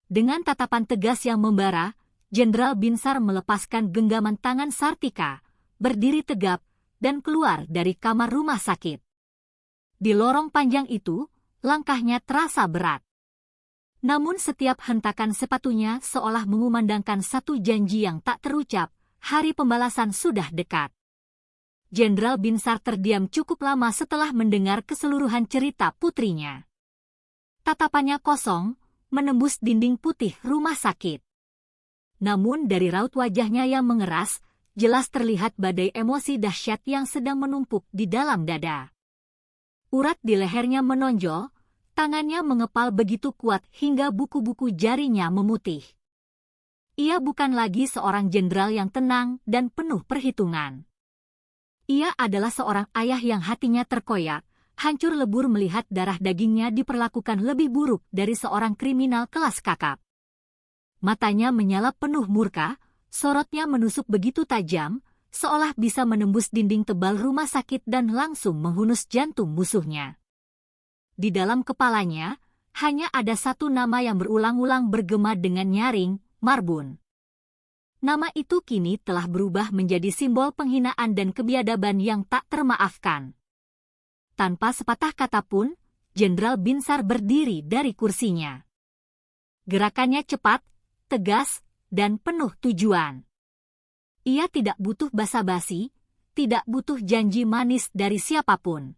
Dengan tatapan tegas yang membara, Jenderal Binsar melepaskan genggaman tangan Sartika, berdiri tegap, dan keluar dari kamar rumah sakit. Di lorong panjang itu, langkahnya terasa berat. Namun setiap hentakan sepatunya seolah mengumandangkan satu janji yang tak terucap, hari pembalasan sudah dekat. Jenderal Binsar terdiam cukup lama setelah mendengar keseluruhan cerita putrinya. Tatapannya kosong, menembus dinding putih rumah sakit. Namun dari raut wajahnya yang mengeras, jelas terlihat badai emosi dahsyat yang sedang menumpuk di dalam dada. Urat di lehernya menonjol, tangannya mengepal begitu kuat hingga buku-buku jarinya memutih. Ia bukan lagi seorang jenderal yang tenang dan penuh perhitungan. Ia adalah seorang ayah yang hatinya terkoyak, hancur lebur melihat darah dagingnya diperlakukan lebih buruk dari seorang kriminal kelas kakap. Matanya menyala penuh murka, sorotnya menusuk begitu tajam, seolah bisa menembus dinding tebal rumah sakit dan langsung menghunus jantung musuhnya. Di dalam kepalanya, hanya ada satu nama yang berulang-ulang bergema dengan nyaring, Marbun. Nama itu kini telah berubah menjadi simbol penghinaan dan kebiadaban yang tak termaafkan. Tanpa sepatah kata pun, Jenderal Binsar berdiri dari kursinya. Gerakannya cepat, tegas, dan penuh tujuan. Ia tidak butuh basa-basi, tidak butuh janji manis dari siapapun.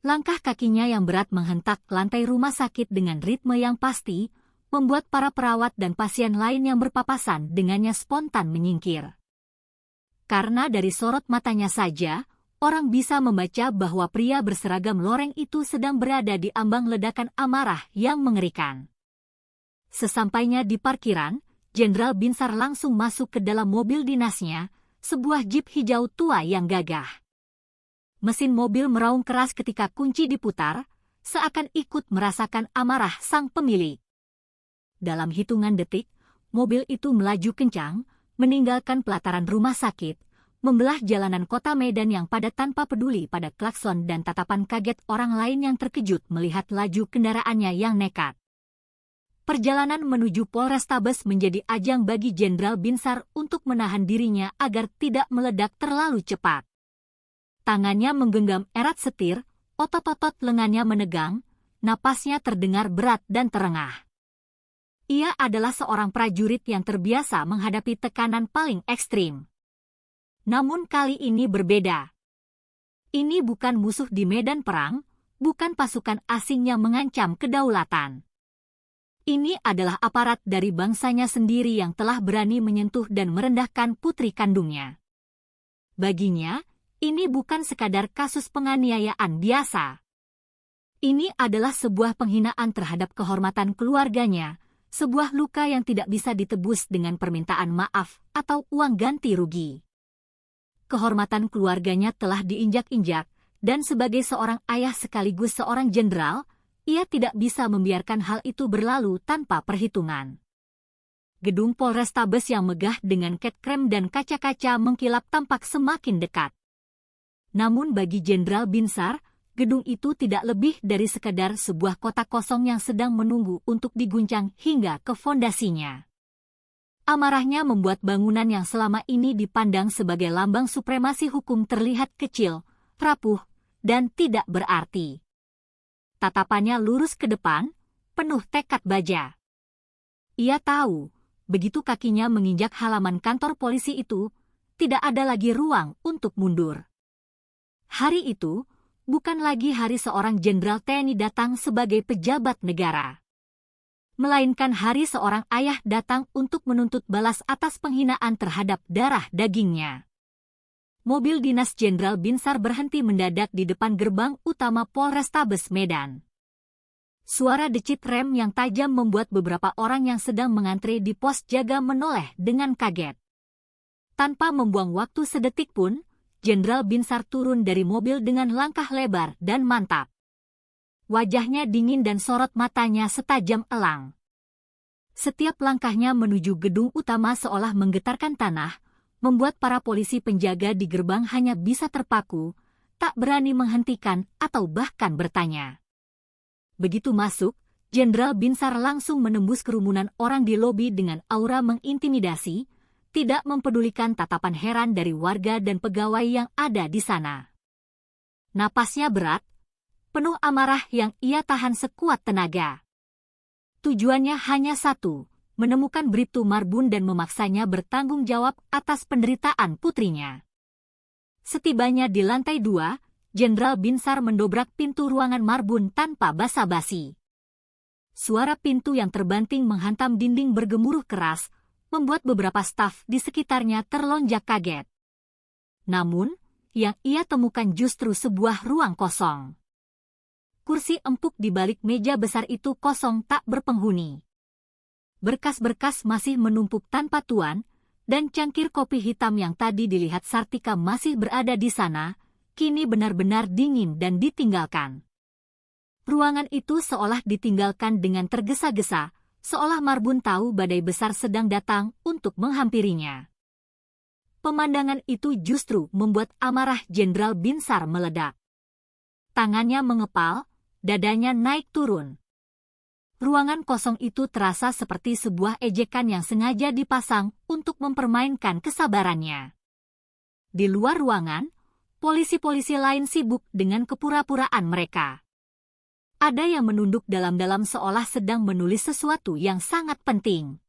Langkah kakinya yang berat menghentak lantai rumah sakit dengan ritme yang pasti, membuat para perawat dan pasien lain yang berpapasan dengannya spontan menyingkir. Karena dari sorot matanya saja, orang bisa membaca bahwa pria berseragam loreng itu sedang berada di ambang ledakan amarah yang mengerikan. Sesampainya di parkiran, Jenderal Binsar langsung masuk ke dalam mobil dinasnya, sebuah jeep hijau tua yang gagah. Mesin mobil meraung keras ketika kunci diputar, seakan ikut merasakan amarah sang pemilik. Dalam hitungan detik, mobil itu melaju kencang, meninggalkan pelataran rumah sakit, membelah jalanan kota Medan yang padat tanpa peduli pada klakson dan tatapan kaget orang lain yang terkejut melihat laju kendaraannya yang nekat. Perjalanan menuju Polrestabes menjadi ajang bagi Jenderal Binsar untuk menahan dirinya agar tidak meledak terlalu cepat. Tangannya menggenggam erat setir, otot-otot lengannya menegang, napasnya terdengar berat dan terengah. Ia adalah seorang prajurit yang terbiasa menghadapi tekanan paling ekstrim. Namun kali ini berbeda. Ini bukan musuh di medan perang, bukan pasukan asing yang mengancam kedaulatan. Ini adalah aparat dari bangsanya sendiri yang telah berani menyentuh dan merendahkan putri kandungnya. Baginya, ini bukan sekadar kasus penganiayaan biasa. Ini adalah sebuah penghinaan terhadap kehormatan keluarganya, sebuah luka yang tidak bisa ditebus dengan permintaan maaf atau uang ganti rugi. Kehormatan keluarganya telah diinjak-injak, dan sebagai seorang ayah sekaligus seorang jenderal, ia tidak bisa membiarkan hal itu berlalu tanpa perhitungan. Gedung Polrestabes yang megah dengan cat krem dan kaca-kaca mengkilap tampak semakin dekat. Namun bagi Jenderal Binsar, gedung itu tidak lebih dari sekadar sebuah kotak kosong yang sedang menunggu untuk diguncang hingga ke fondasinya. Amarahnya membuat bangunan yang selama ini dipandang sebagai lambang supremasi hukum terlihat kecil, rapuh, dan tidak berarti. Tatapannya lurus ke depan, penuh tekad baja. Ia tahu, begitu kakinya menginjak halaman kantor polisi itu, tidak ada lagi ruang untuk mundur. Hari itu, bukan lagi hari seorang jenderal TNI datang sebagai pejabat negara. Melainkan hari seorang ayah datang untuk menuntut balas atas penghinaan terhadap darah dagingnya. Mobil dinas Jenderal Binsar berhenti mendadak di depan gerbang utama Polrestabes Medan. Suara decit rem yang tajam membuat beberapa orang yang sedang mengantre di pos jaga menoleh dengan kaget. Tanpa membuang waktu sedetik pun, Jenderal Binsar turun dari mobil dengan langkah lebar dan mantap. Wajahnya dingin dan sorot matanya setajam elang. Setiap langkahnya menuju gedung utama seolah menggetarkan tanah, membuat para polisi penjaga di gerbang hanya bisa terpaku, tak berani menghentikan atau bahkan bertanya. Begitu masuk, Jenderal Binsar langsung menembus kerumunan orang di lobi dengan aura mengintimidasi, tidak mempedulikan tatapan heran dari warga dan pegawai yang ada di sana. Napasnya berat, penuh amarah yang ia tahan sekuat tenaga. Tujuannya hanya satu, menemukan Bribtu Marbun dan memaksanya bertanggung jawab atas penderitaan putrinya. Setibanya di lantai 2, Jenderal Binsar mendobrak pintu ruangan Marbun tanpa basa-basi. Suara pintu yang terbanting menghantam dinding bergemuruh keras, membuat beberapa staf di sekitarnya terlonjak kaget. Namun, yang ia temukan justru sebuah ruang kosong. Kursi empuk di balik meja besar itu kosong tak berpenghuni. Berkas-berkas masih menumpuk tanpa tuan, dan cangkir kopi hitam yang tadi dilihat Sartika masih berada di sana, kini benar-benar dingin dan ditinggalkan. Ruangan itu seolah ditinggalkan dengan tergesa-gesa, seolah Marbun tahu badai besar sedang datang untuk menghampirinya. Pemandangan itu justru membuat amarah Jenderal Binsar meledak. Tangannya mengepal, dadanya naik turun. Ruangan kosong itu terasa seperti sebuah ejekan yang sengaja dipasang untuk mempermainkan kesabarannya. Di luar ruangan, polisi-polisi lain sibuk dengan kepura-puraan mereka. Ada yang menunduk dalam-dalam seolah sedang menulis sesuatu yang sangat penting.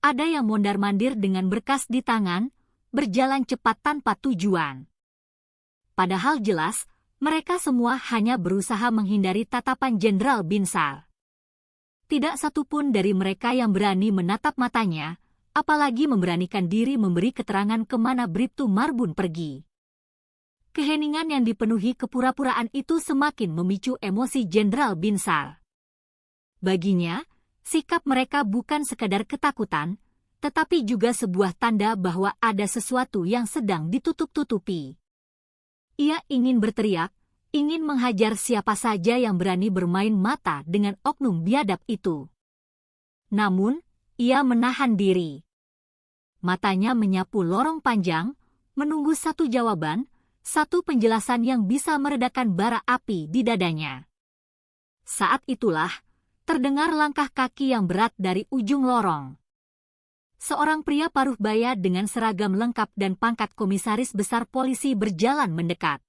Ada yang mondar-mandir dengan berkas di tangan, berjalan cepat tanpa tujuan. Padahal jelas, mereka semua hanya berusaha menghindari tatapan Jenderal Binsar. Tidak satupun dari mereka yang berani menatap matanya, apalagi memberanikan diri memberi keterangan kemana Bribtu Marbun pergi. Keheningan yang dipenuhi kepura-puraan itu semakin memicu emosi Jenderal Binsar. Baginya, sikap mereka bukan sekadar ketakutan, tetapi juga sebuah tanda bahwa ada sesuatu yang sedang ditutup-tutupi. Ia ingin berteriak, ingin menghajar siapa saja yang berani bermain mata dengan oknum biadab itu. Namun, ia menahan diri. Matanya menyapu lorong panjang, menunggu satu jawaban, satu penjelasan yang bisa meredakan bara api di dadanya. Saat itulah, terdengar langkah kaki yang berat dari ujung lorong. Seorang pria paruh baya dengan seragam lengkap dan pangkat komisaris besar polisi berjalan mendekat.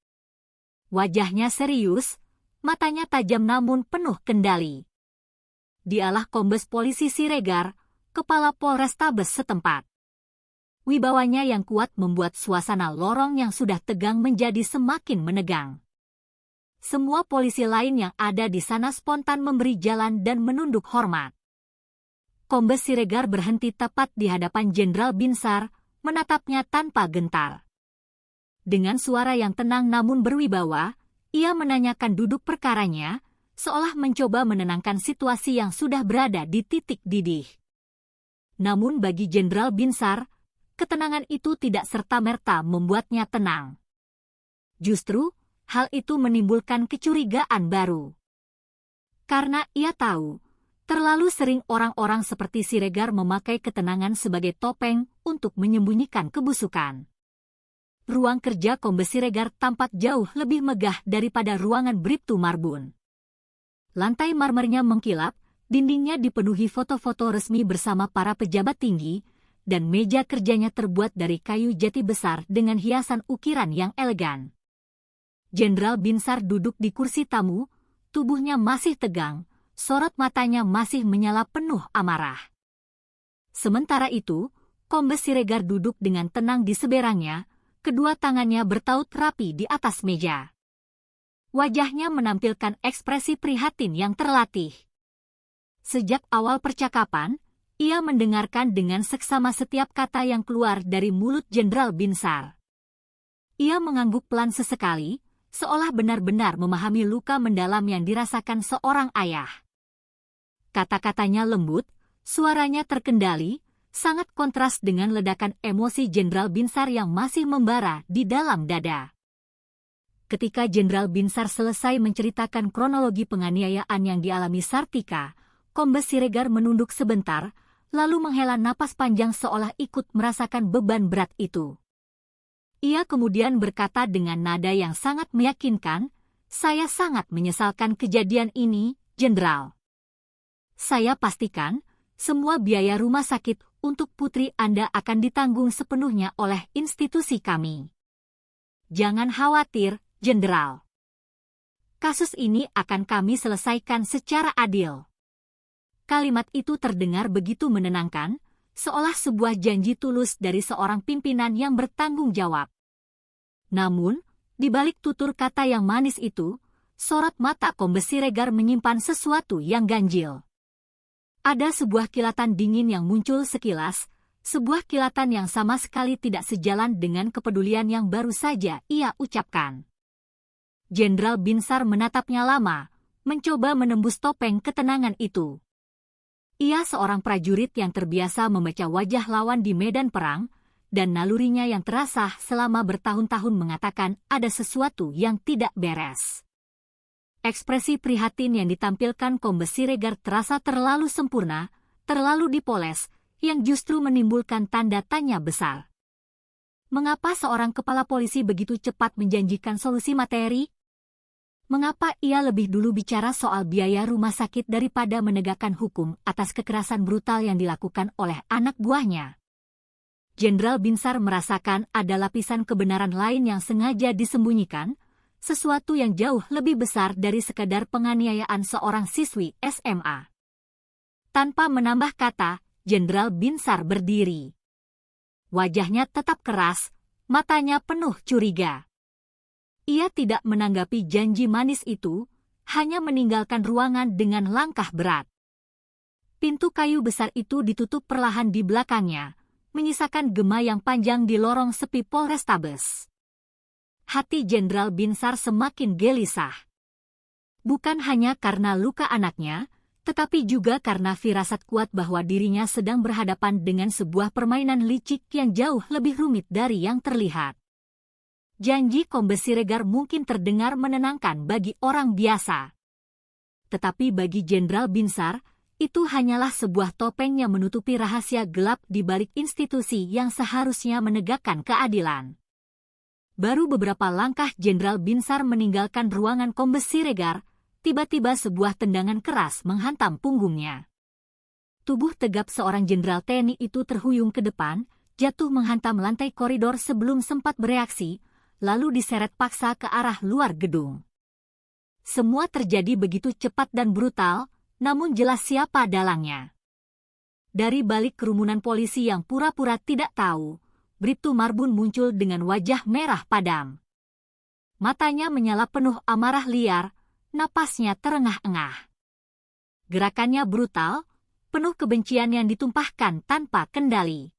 Wajahnya serius, matanya tajam namun penuh kendali. Dialah Kombes Polisi Siregar, Kepala Polrestabes setempat. Wibawanya yang kuat membuat suasana lorong yang sudah tegang menjadi semakin menegang. Semua polisi lain yang ada di sana spontan memberi jalan dan menunduk hormat. Kombes Siregar berhenti tepat di hadapan Jenderal Binsar, menatapnya tanpa gentar. Dengan suara yang tenang namun berwibawa, ia menanyakan duduk perkaranya, seolah mencoba menenangkan situasi yang sudah berada di titik didih. Namun bagi Jenderal Binsar, ketenangan itu tidak serta-merta membuatnya tenang. Justru, hal itu menimbulkan kecurigaan baru. Karena ia tahu, terlalu sering orang-orang seperti Siregar memakai ketenangan sebagai topeng untuk menyembunyikan kebusukan. Ruang kerja Kombes Siregar tampak jauh lebih megah daripada ruangan Bribtu Marbun. Lantai marmernya mengkilap, dindingnya dipenuhi foto-foto resmi bersama para pejabat tinggi, dan meja kerjanya terbuat dari kayu jati besar dengan hiasan ukiran yang elegan. Jenderal Binsar duduk di kursi tamu, tubuhnya masih tegang, sorot matanya masih menyala penuh amarah. Sementara itu, Kombes Siregar duduk dengan tenang di seberangnya, kedua tangannya bertaut rapi di atas meja. Wajahnya menampilkan ekspresi prihatin yang terlatih. Sejak awal percakapan, ia mendengarkan dengan seksama setiap kata yang keluar dari mulut Jenderal Binsar. Ia mengangguk pelan sesekali, seolah benar-benar memahami luka mendalam yang dirasakan seorang ayah. Kata-katanya lembut, suaranya terkendali, sangat kontras dengan ledakan emosi Jenderal Binsar yang masih membara di dalam dada. Ketika Jenderal Binsar selesai menceritakan kronologi penganiayaan yang dialami Sartika, Kombes Siregar menunduk sebentar, lalu menghela napas panjang seolah ikut merasakan beban berat itu. Ia kemudian berkata dengan nada yang sangat meyakinkan, "Saya sangat menyesalkan kejadian ini, Jenderal. Saya pastikan, semua biaya rumah sakit untuk putri Anda akan ditanggung sepenuhnya oleh institusi kami. Jangan khawatir, Jenderal. Kasus ini akan kami selesaikan secara adil." Kalimat itu terdengar begitu menenangkan, seolah sebuah janji tulus dari seorang pimpinan yang bertanggung jawab. Namun, di balik tutur kata yang manis itu, sorot mata Kombes Siregar menyimpan sesuatu yang ganjil. Ada sebuah kilatan dingin yang muncul sekilas, sebuah kilatan yang sama sekali tidak sejalan dengan kepedulian yang baru saja ia ucapkan. Jenderal Binsar menatapnya lama, mencoba menembus topeng ketenangan itu. Ia seorang prajurit yang terbiasa membaca wajah lawan di medan perang, dan nalurinya yang terasah selama bertahun-tahun mengatakan ada sesuatu yang tidak beres. Ekspresi prihatin yang ditampilkan Kombes Siregar terasa terlalu sempurna, terlalu dipoles, yang justru menimbulkan tanda tanya besar. Mengapa seorang kepala polisi begitu cepat menjanjikan solusi materi? Mengapa ia lebih dulu bicara soal biaya rumah sakit daripada menegakkan hukum atas kekerasan brutal yang dilakukan oleh anak buahnya? Jenderal Binsar merasakan ada lapisan kebenaran lain yang sengaja disembunyikan, sesuatu yang jauh lebih besar dari sekadar penganiayaan seorang siswi SMA. Tanpa menambah kata, Jenderal Binsar berdiri. Wajahnya tetap keras, matanya penuh curiga. Ia tidak menanggapi janji manis itu, hanya meninggalkan ruangan dengan langkah berat. Pintu kayu besar itu ditutup perlahan di belakangnya, menyisakan gema yang panjang di lorong sepi Polrestabes. Hati Jenderal Binsar semakin gelisah. Bukan hanya karena luka anaknya, tetapi juga karena firasat kuat bahwa dirinya sedang berhadapan dengan sebuah permainan licik yang jauh lebih rumit dari yang terlihat. Janji Kombes Siregar mungkin terdengar menenangkan bagi orang biasa. Tetapi bagi Jenderal Binsar, itu hanyalah sebuah topeng yang menutupi rahasia gelap di balik institusi yang seharusnya menegakkan keadilan. Baru beberapa langkah Jenderal Binsar meninggalkan ruangan Kombes Siregar, tiba-tiba sebuah tendangan keras menghantam punggungnya. Tubuh tegap seorang jenderal TNI itu terhuyung ke depan, jatuh menghantam lantai koridor sebelum sempat bereaksi, lalu diseret paksa ke arah luar gedung. Semua terjadi begitu cepat dan brutal, namun jelas siapa dalangnya. Dari balik kerumunan polisi yang pura-pura tidak tahu, Bribtu Marbun muncul dengan wajah merah padam. Matanya menyala penuh amarah liar, napasnya terengah-engah. Gerakannya brutal, penuh kebencian yang ditumpahkan tanpa kendali.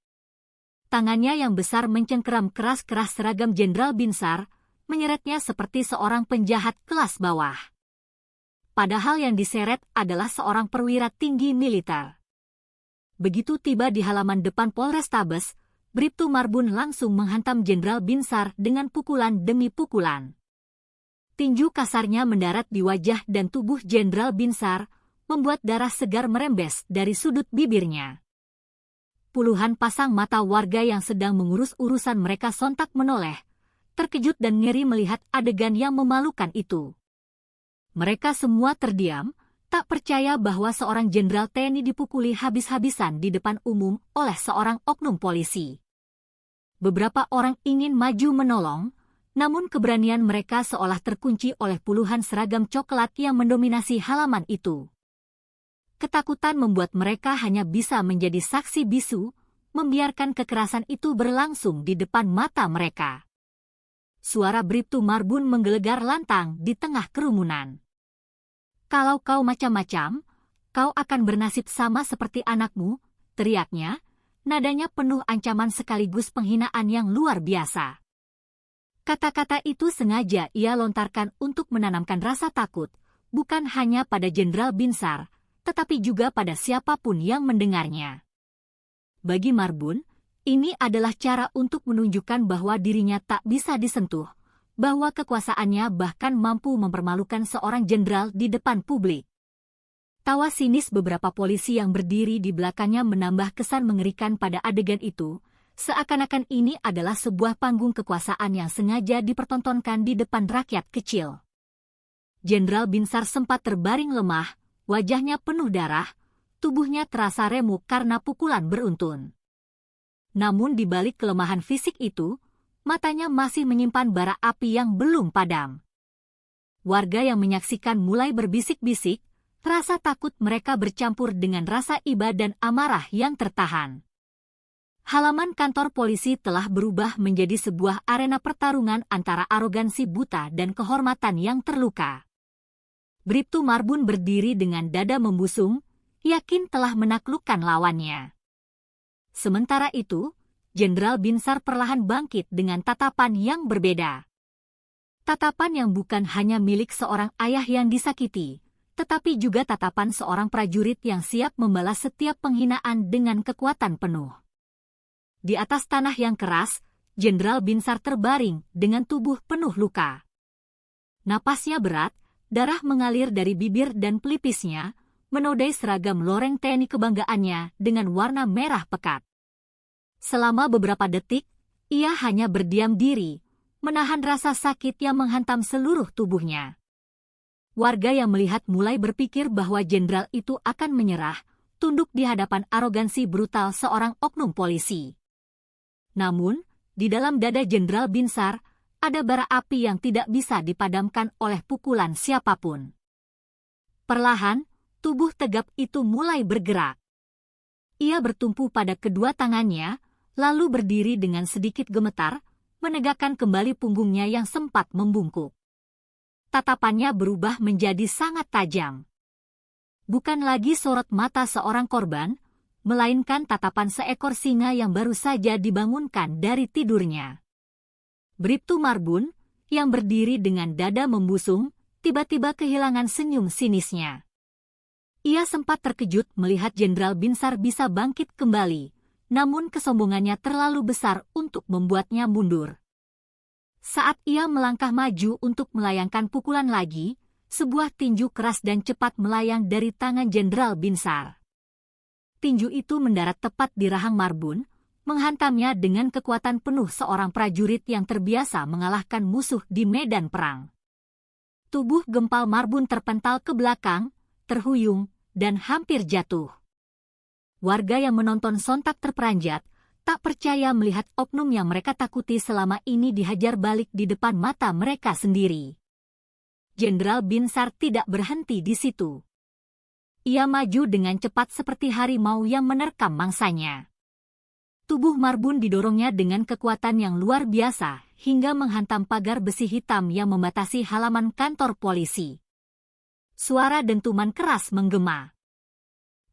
Tangannya yang besar mencengkeram keras-keras seragam Jenderal Binsar, menyeretnya seperti seorang penjahat kelas bawah. Padahal yang diseret adalah seorang perwira tinggi militer. Begitu tiba di halaman depan Polrestabes, Bribtu Marbun langsung menghantam Jenderal Binsar dengan pukulan demi pukulan. Tinju kasarnya mendarat di wajah dan tubuh Jenderal Binsar, membuat darah segar merembes dari sudut bibirnya. Puluhan pasang mata warga yang sedang mengurus urusan mereka sontak menoleh, terkejut dan ngeri melihat adegan yang memalukan itu. Mereka semua terdiam, tak percaya bahwa seorang jenderal TNI dipukuli habis-habisan di depan umum oleh seorang oknum polisi. Beberapa orang ingin maju menolong, namun keberanian mereka seolah terkunci oleh puluhan seragam coklat yang mendominasi halaman itu. Ketakutan membuat mereka hanya bisa menjadi saksi bisu, membiarkan kekerasan itu berlangsung di depan mata mereka. Suara Bribtu Marbun menggelegar lantang di tengah kerumunan. "Kalau kau macam-macam, kau akan bernasib sama seperti anakmu," teriaknya, nadanya penuh ancaman sekaligus penghinaan yang luar biasa. Kata-kata itu sengaja ia lontarkan untuk menanamkan rasa takut, bukan hanya pada Jenderal Binsar, tetapi juga pada siapapun yang mendengarnya. Bagi Marbun, ini adalah cara untuk menunjukkan bahwa dirinya tak bisa disentuh, bahwa kekuasaannya bahkan mampu mempermalukan seorang jenderal di depan publik. Tawa sinis beberapa polisi yang berdiri di belakangnya menambah kesan mengerikan pada adegan itu, seakan-akan ini adalah sebuah panggung kekuasaan yang sengaja dipertontonkan di depan rakyat kecil. Jenderal Binsar sempat terbaring lemah, wajahnya penuh darah, tubuhnya terasa remuk karena pukulan beruntun. Namun di balik kelemahan fisik itu, matanya masih menyimpan bara api yang belum padam. Warga yang menyaksikan mulai berbisik-bisik, Rasa takut mereka bercampur dengan rasa iba dan amarah yang tertahan. Halaman kantor polisi telah berubah menjadi sebuah arena pertarungan antara arogansi buta dan kehormatan yang terluka. Bribtu Marbun berdiri dengan dada membusung, yakin telah menaklukkan lawannya. Sementara itu, Jenderal Binsar perlahan bangkit dengan tatapan yang berbeda. Tatapan yang bukan hanya milik seorang ayah yang disakiti, tetapi juga tatapan seorang prajurit yang siap membalas setiap penghinaan dengan kekuatan penuh. Di atas tanah yang keras, Jenderal Binsar terbaring dengan tubuh penuh luka. Napasnya berat, darah mengalir dari bibir dan pelipisnya, menodai seragam loreng TNI kebanggaannya dengan warna merah pekat. Selama beberapa detik, ia hanya berdiam diri, menahan rasa sakit yang menghantam seluruh tubuhnya. Warga yang melihat mulai berpikir bahwa jenderal itu akan menyerah, tunduk di hadapan arogansi brutal seorang oknum polisi. Namun, di dalam dada Jenderal Binsar, ada bara api yang tidak bisa dipadamkan oleh pukulan siapapun. Perlahan, tubuh tegap itu mulai bergerak. Ia bertumpu pada kedua tangannya, lalu berdiri dengan sedikit gemetar, menegakkan kembali punggungnya yang sempat membungkuk. Tatapannya berubah menjadi sangat tajam. Bukan lagi sorot mata seorang korban, melainkan tatapan seekor singa yang baru saja dibangunkan dari tidurnya. Bribtu Marbun, yang berdiri dengan dada membusung, tiba-tiba kehilangan senyum sinisnya. Ia sempat terkejut melihat Jenderal Binsar bisa bangkit kembali, namun kesombongannya terlalu besar untuk membuatnya mundur. Saat ia melangkah maju untuk melayangkan pukulan lagi, sebuah tinju keras dan cepat melayang dari tangan Jenderal Binsar. Tinju itu mendarat tepat di rahang Marbun, menghantamnya dengan kekuatan penuh seorang prajurit yang terbiasa mengalahkan musuh di medan perang. Tubuh gempal Marbun terpental ke belakang, terhuyung, dan hampir jatuh. Warga yang menonton sontak terperanjat, tak percaya melihat oknum yang mereka takuti selama ini dihajar balik di depan mata mereka sendiri. Jenderal Binsar tidak berhenti di situ. Ia maju dengan cepat seperti harimau yang menerkam mangsanya. Tubuh Marbun didorongnya dengan kekuatan yang luar biasa hingga menghantam pagar besi hitam yang membatasi halaman kantor polisi. Suara dentuman keras menggema.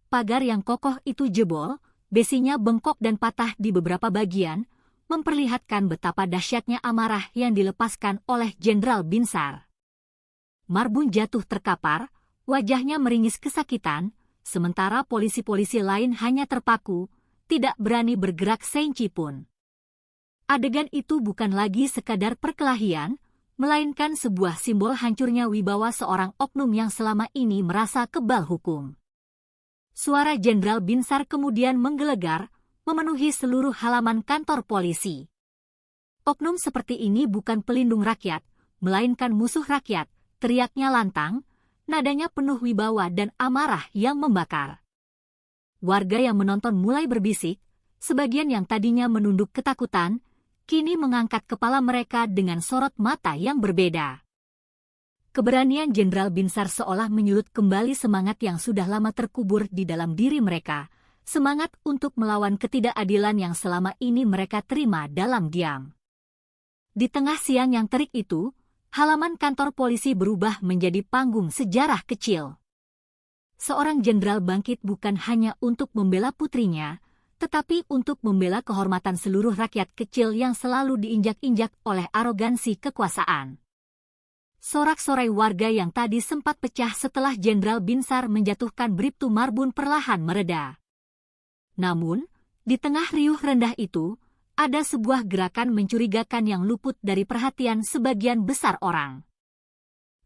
Pagar yang kokoh itu jebol, besinya bengkok dan patah di beberapa bagian, memperlihatkan betapa dahsyatnya amarah yang dilepaskan oleh Jenderal Binsar. Marbun jatuh terkapar, wajahnya meringis kesakitan, sementara polisi-polisi lain hanya terpaku, tidak berani bergerak seinci pun. Adegan itu bukan lagi sekadar perkelahian, melainkan sebuah simbol hancurnya wibawa seorang oknum yang selama ini merasa kebal hukum. Suara Jenderal Binsar kemudian menggelegar, memenuhi seluruh halaman kantor polisi. Oknum seperti ini bukan pelindung rakyat, melainkan musuh rakyat, teriaknya lantang, nadanya penuh wibawa dan amarah yang membakar. Warga yang menonton mulai berbisik, sebagian yang tadinya menunduk ketakutan, kini mengangkat kepala mereka dengan sorot mata yang berbeda. Keberanian Jenderal Binsar seolah menyulut kembali semangat yang sudah lama terkubur di dalam diri mereka, semangat untuk melawan ketidakadilan yang selama ini mereka terima dalam diam. Di tengah siang yang terik itu, halaman kantor polisi berubah menjadi panggung sejarah kecil. Seorang jenderal bangkit bukan hanya untuk membela putrinya, tetapi untuk membela kehormatan seluruh rakyat kecil yang selalu diinjak-injak oleh arogansi kekuasaan. Sorak-sorai warga yang tadi sempat pecah setelah Jenderal Binsar menjatuhkan Bribtu Marbun perlahan mereda. Namun, di tengah riuh rendah itu, ada sebuah gerakan mencurigakan yang luput dari perhatian sebagian besar orang.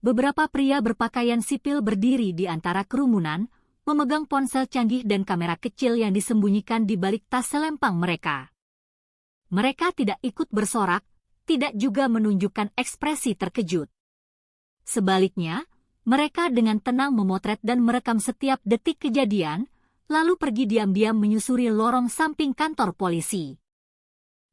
Beberapa pria berpakaian sipil berdiri di antara kerumunan, memegang ponsel canggih dan kamera kecil yang disembunyikan di balik tas selempang mereka. Mereka tidak ikut bersorak, tidak juga menunjukkan ekspresi terkejut. Sebaliknya, mereka dengan tenang memotret dan merekam setiap detik kejadian, lalu pergi diam-diam menyusuri lorong samping kantor polisi.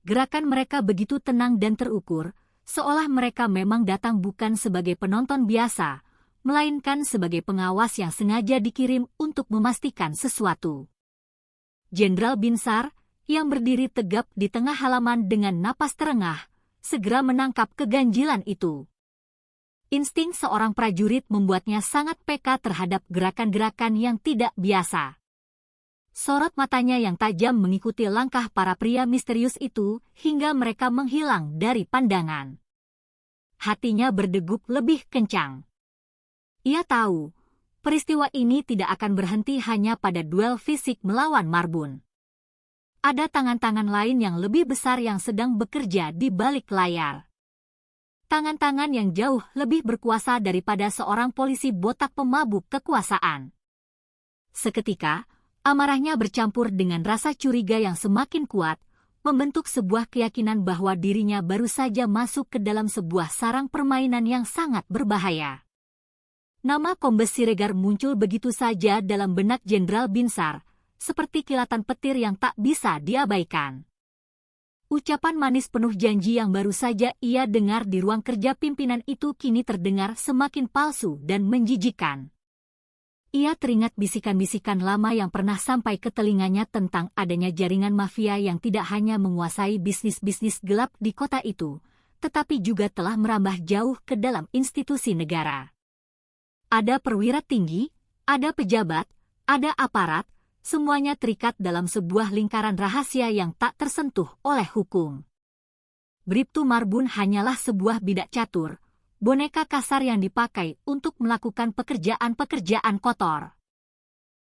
Gerakan mereka begitu tenang dan terukur, seolah mereka memang datang bukan sebagai penonton biasa, melainkan sebagai pengawas yang sengaja dikirim untuk memastikan sesuatu. Jenderal Binsar, yang berdiri tegap di tengah halaman dengan napas terengah, segera menangkap keganjilan itu. Insting seorang prajurit membuatnya sangat peka terhadap gerakan-gerakan yang tidak biasa. Sorot matanya yang tajam mengikuti langkah para pria misterius itu hingga mereka menghilang dari pandangan. Hatinya berdegup lebih kencang. Ia tahu, peristiwa ini tidak akan berhenti hanya pada duel fisik melawan Marbun. Ada tangan-tangan lain yang lebih besar yang sedang bekerja di balik layar. Tangan-tangan yang jauh lebih berkuasa daripada seorang polisi botak pemabuk kekuasaan. Seketika, amarahnya bercampur dengan rasa curiga yang semakin kuat, membentuk sebuah keyakinan bahwa dirinya baru saja masuk ke dalam sebuah sarang permainan yang sangat berbahaya. Nama Kombes Siregar muncul begitu saja dalam benak Jenderal Binsar, seperti kilatan petir yang tak bisa diabaikan. Ucapan manis penuh janji yang baru saja ia dengar di ruang kerja pimpinan itu kini terdengar semakin palsu dan menjijikkan. Ia teringat bisikan-bisikan lama yang pernah sampai ke telinganya tentang adanya jaringan mafia yang tidak hanya menguasai bisnis-bisnis gelap di kota itu, tetapi juga telah merambah jauh ke dalam institusi negara. Ada perwira tinggi, ada pejabat, ada aparat, semuanya terikat dalam sebuah lingkaran rahasia yang tak tersentuh oleh hukum. Bribtu Marbun hanyalah sebuah bidak catur, boneka kasar yang dipakai untuk melakukan pekerjaan-pekerjaan kotor.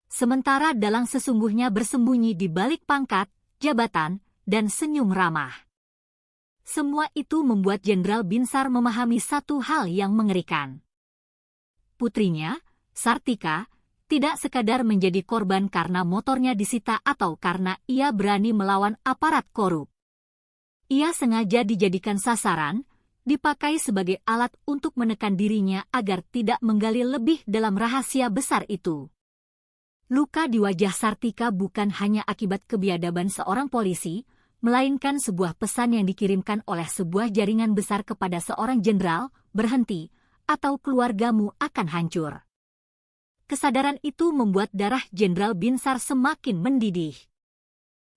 Sementara Dalang sesungguhnya bersembunyi di balik pangkat, jabatan, dan senyum ramah. Semua itu membuat Jenderal Binsar memahami satu hal yang mengerikan. Putrinya, Sartika, tidak sekadar menjadi korban karena motornya disita atau karena ia berani melawan aparat korup. Ia sengaja dijadikan sasaran, dipakai sebagai alat untuk menekan dirinya agar tidak menggali lebih dalam rahasia besar itu. Luka di wajah Sartika bukan hanya akibat kebiadaban seorang polisi, melainkan sebuah pesan yang dikirimkan oleh sebuah jaringan besar kepada seorang jenderal, berhenti, atau keluargamu akan hancur. Kesadaran itu membuat darah Jenderal Binsar semakin mendidih.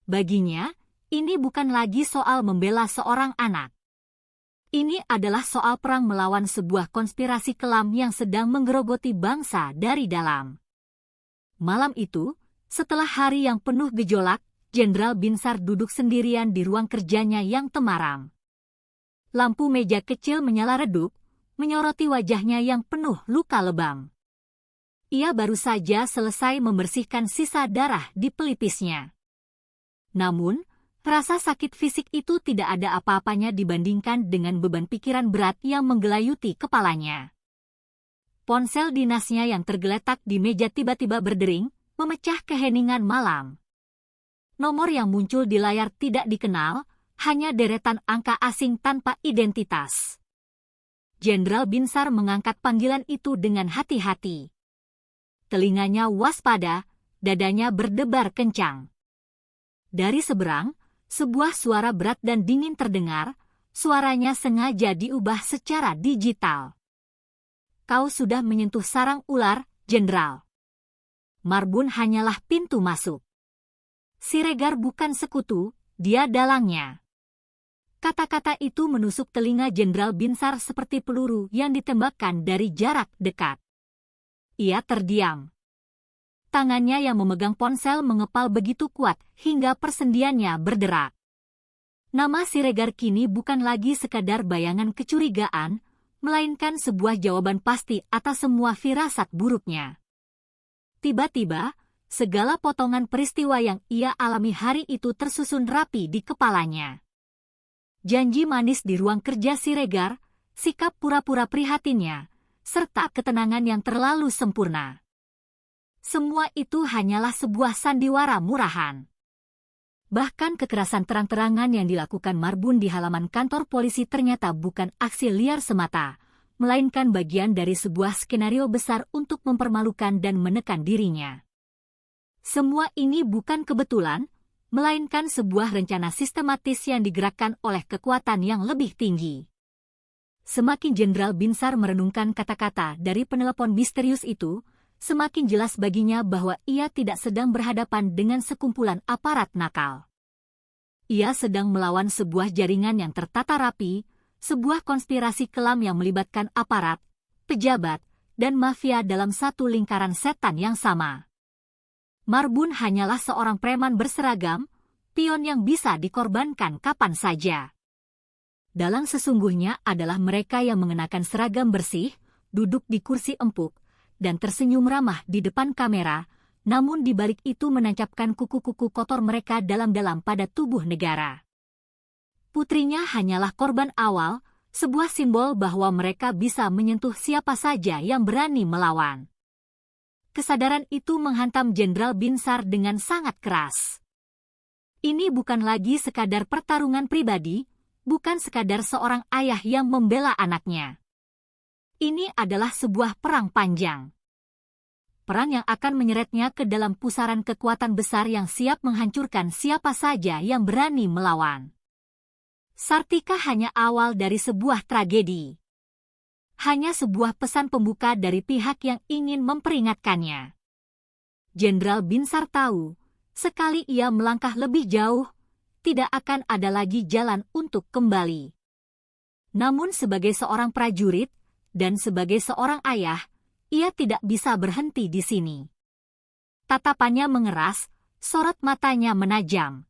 Baginya, ini bukan lagi soal membela seorang anak. Ini adalah soal perang melawan sebuah konspirasi kelam yang sedang menggerogoti bangsa dari dalam. Malam itu, setelah hari yang penuh gejolak, Jenderal Binsar duduk sendirian di ruang kerjanya yang temaram. Lampu meja kecil menyala redup, menyoroti wajahnya yang penuh luka lebam. Ia baru saja selesai membersihkan sisa darah di pelipisnya. Namun, rasa sakit fisik itu tidak ada apa-apanya dibandingkan dengan beban pikiran berat yang menggelayuti kepalanya. Ponsel dinasnya yang tergeletak di meja tiba-tiba berdering, memecah keheningan malam. Nomor yang muncul di layar tidak dikenal, hanya deretan angka asing tanpa identitas. Jenderal Binsar mengangkat panggilan itu dengan hati-hati. Telinganya waspada, dadanya berdebar kencang. Dari seberang, sebuah suara berat dan dingin terdengar, suaranya sengaja diubah secara digital. Kau sudah menyentuh sarang ular, Jenderal. Marbun hanyalah pintu masuk. Siregar bukan sekutu, dia dalangnya. Kata-kata itu menusuk telinga Jenderal Binsar seperti peluru yang ditembakkan dari jarak dekat. Ia terdiam. Tangannya yang memegang ponsel mengepal begitu kuat hingga persendiannya berderak. Nama Siregar kini bukan lagi sekadar bayangan kecurigaan, melainkan sebuah jawaban pasti atas semua firasat buruknya. Tiba-tiba, segala potongan peristiwa yang ia alami hari itu tersusun rapi di kepalanya. Janji manis di ruang kerja Siregar, sikap pura-pura prihatinnya, serta ketenangan yang terlalu sempurna. Semua itu hanyalah sebuah sandiwara murahan. Bahkan kekerasan terang-terangan yang dilakukan Marbun di halaman kantor polisi ternyata bukan aksi liar semata, melainkan bagian dari sebuah skenario besar untuk mempermalukan dan menekan dirinya. Semua ini bukan kebetulan, melainkan sebuah rencana sistematis yang digerakkan oleh kekuatan yang lebih tinggi. Semakin Jenderal Binsar merenungkan kata-kata dari penelepon misterius itu, semakin jelas baginya bahwa ia tidak sedang berhadapan dengan sekumpulan aparat nakal. Ia sedang melawan sebuah jaringan yang tertata rapi, sebuah konspirasi kelam yang melibatkan aparat, pejabat, dan mafia dalam satu lingkaran setan yang sama. Marbun hanyalah seorang preman berseragam, pion yang bisa dikorbankan kapan saja. Dalang sesungguhnya adalah mereka yang mengenakan seragam bersih, duduk di kursi empuk, dan tersenyum ramah di depan kamera, namun di balik itu menancapkan kuku-kuku kotor mereka dalam-dalam pada tubuh negara. Putrinya hanyalah korban awal, sebuah simbol bahwa mereka bisa menyentuh siapa saja yang berani melawan. Kesadaran itu menghantam Jenderal Binsar dengan sangat keras. Ini bukan lagi sekadar pertarungan pribadi, bukan sekadar seorang ayah yang membela anaknya. Ini adalah sebuah perang panjang. Perang yang akan menyeretnya ke dalam pusaran kekuatan besar yang siap menghancurkan siapa saja yang berani melawan. Sartika hanya awal dari sebuah tragedi. Hanya sebuah pesan pembuka dari pihak yang ingin memperingatkannya. Jenderal Binsar tahu, sekali ia melangkah lebih jauh, tidak akan ada lagi jalan untuk kembali. Namun sebagai seorang prajurit, dan sebagai seorang ayah, ia tidak bisa berhenti di sini. Tatapannya mengeras, sorot matanya menajam.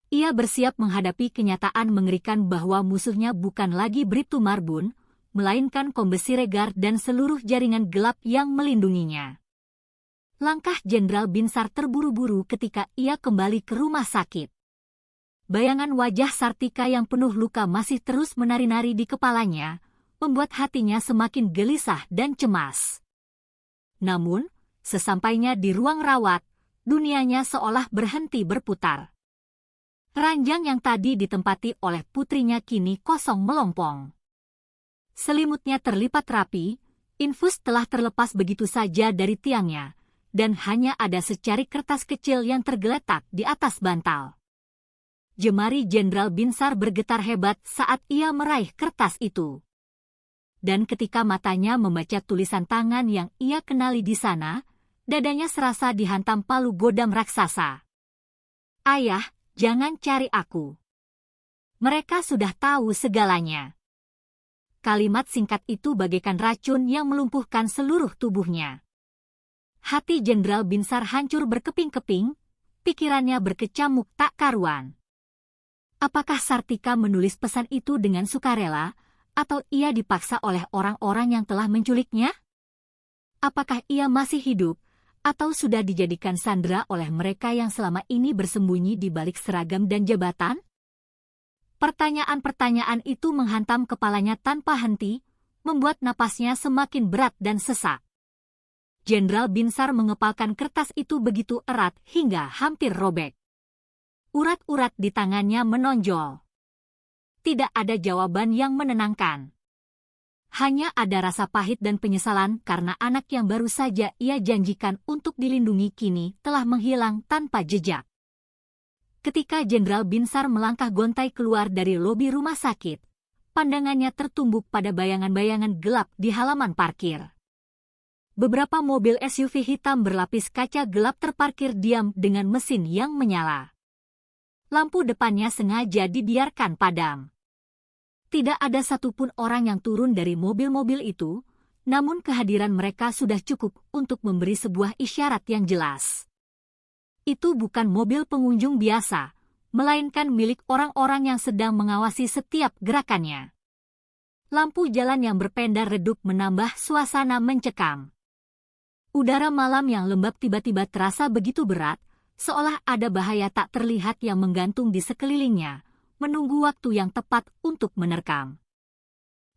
Ia bersiap menghadapi kenyataan mengerikan bahwa musuhnya bukan lagi Bribtu Marbun, melainkan Kombes Siregar dan seluruh jaringan gelap yang melindunginya. Langkah Jenderal Binsar terburu-buru ketika ia kembali ke rumah sakit. Bayangan wajah Sartika yang penuh luka masih terus menari-nari di kepalanya, membuat hatinya semakin gelisah dan cemas. Namun, sesampainya di ruang rawat, dunianya seolah berhenti berputar. Ranjang yang tadi ditempati oleh putrinya kini kosong melompong. Selimutnya terlipat rapi, infus telah terlepas begitu saja dari tiangnya, dan hanya ada secari kertas kecil yang tergeletak di atas bantal. Jemari Jenderal Binsar bergetar hebat saat ia meraih kertas itu. Dan ketika matanya membaca tulisan tangan yang ia kenali di sana, dadanya serasa dihantam palu godam raksasa. "Ayah, jangan cari aku. Mereka sudah tahu segalanya." Kalimat singkat itu bagaikan racun yang melumpuhkan seluruh tubuhnya. Hati Jenderal Binsar hancur berkeping-keping, pikirannya berkecamuk tak karuan. Apakah Sartika menulis pesan itu dengan sukarela, atau ia dipaksa oleh orang-orang yang telah menculiknya? Apakah ia masih hidup, atau sudah dijadikan sandera oleh mereka yang selama ini bersembunyi di balik seragam dan jabatan? Pertanyaan-pertanyaan itu menghantam kepalanya tanpa henti, membuat napasnya semakin berat dan sesak. Jenderal Binsar mengepalkan kertas itu begitu erat hingga hampir robek. Urat-urat di tangannya menonjol. Tidak ada jawaban yang menenangkan. Hanya ada rasa pahit dan penyesalan karena anak yang baru saja ia janjikan untuk dilindungi kini telah menghilang tanpa jejak. Ketika Jenderal Binsar melangkah gontai keluar dari lobi rumah sakit, pandangannya tertumbuk pada bayangan-bayangan gelap di halaman parkir. Beberapa mobil SUV hitam berlapis kaca gelap terparkir diam dengan mesin yang menyala. Lampu depannya sengaja dibiarkan padam. Tidak ada satupun orang yang turun dari mobil-mobil itu, namun kehadiran mereka sudah cukup untuk memberi sebuah isyarat yang jelas. Itu bukan mobil pengunjung biasa, melainkan milik orang-orang yang sedang mengawasi setiap gerakannya. Lampu jalan yang berpenda redup menambah suasana mencekam. Udara malam yang lembab tiba-tiba terasa begitu berat, seolah ada bahaya tak terlihat yang menggantung di sekelilingnya, menunggu waktu yang tepat untuk menerkam.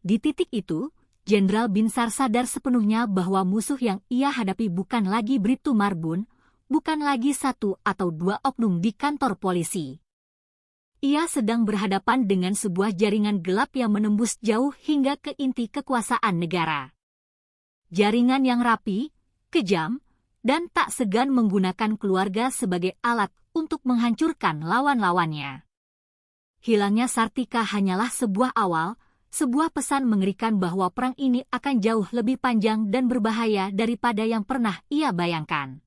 Di titik itu, Jenderal Binsar sadar sepenuhnya bahwa musuh yang ia hadapi bukan lagi Bribtu Marbun, bukan lagi satu atau dua oknum di kantor polisi. Ia sedang berhadapan dengan sebuah jaringan gelap yang menembus jauh hingga ke inti kekuasaan negara. Jaringan yang rapi, kejam, dan tak segan menggunakan keluarga sebagai alat untuk menghancurkan lawan-lawannya. Hilangnya Sartika hanyalah sebuah awal, sebuah pesan mengerikan bahwa perang ini akan jauh lebih panjang dan berbahaya daripada yang pernah ia bayangkan.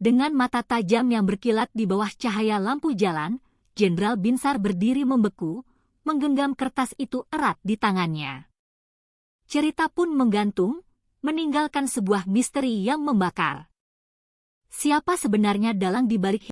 Dengan mata tajam yang berkilat di bawah cahaya lampu jalan, Jenderal Binsar berdiri membeku, menggenggam kertas itu erat di tangannya. Cerita pun menggantung, meninggalkan sebuah misteri yang membakar. Siapa sebenarnya dalang di balik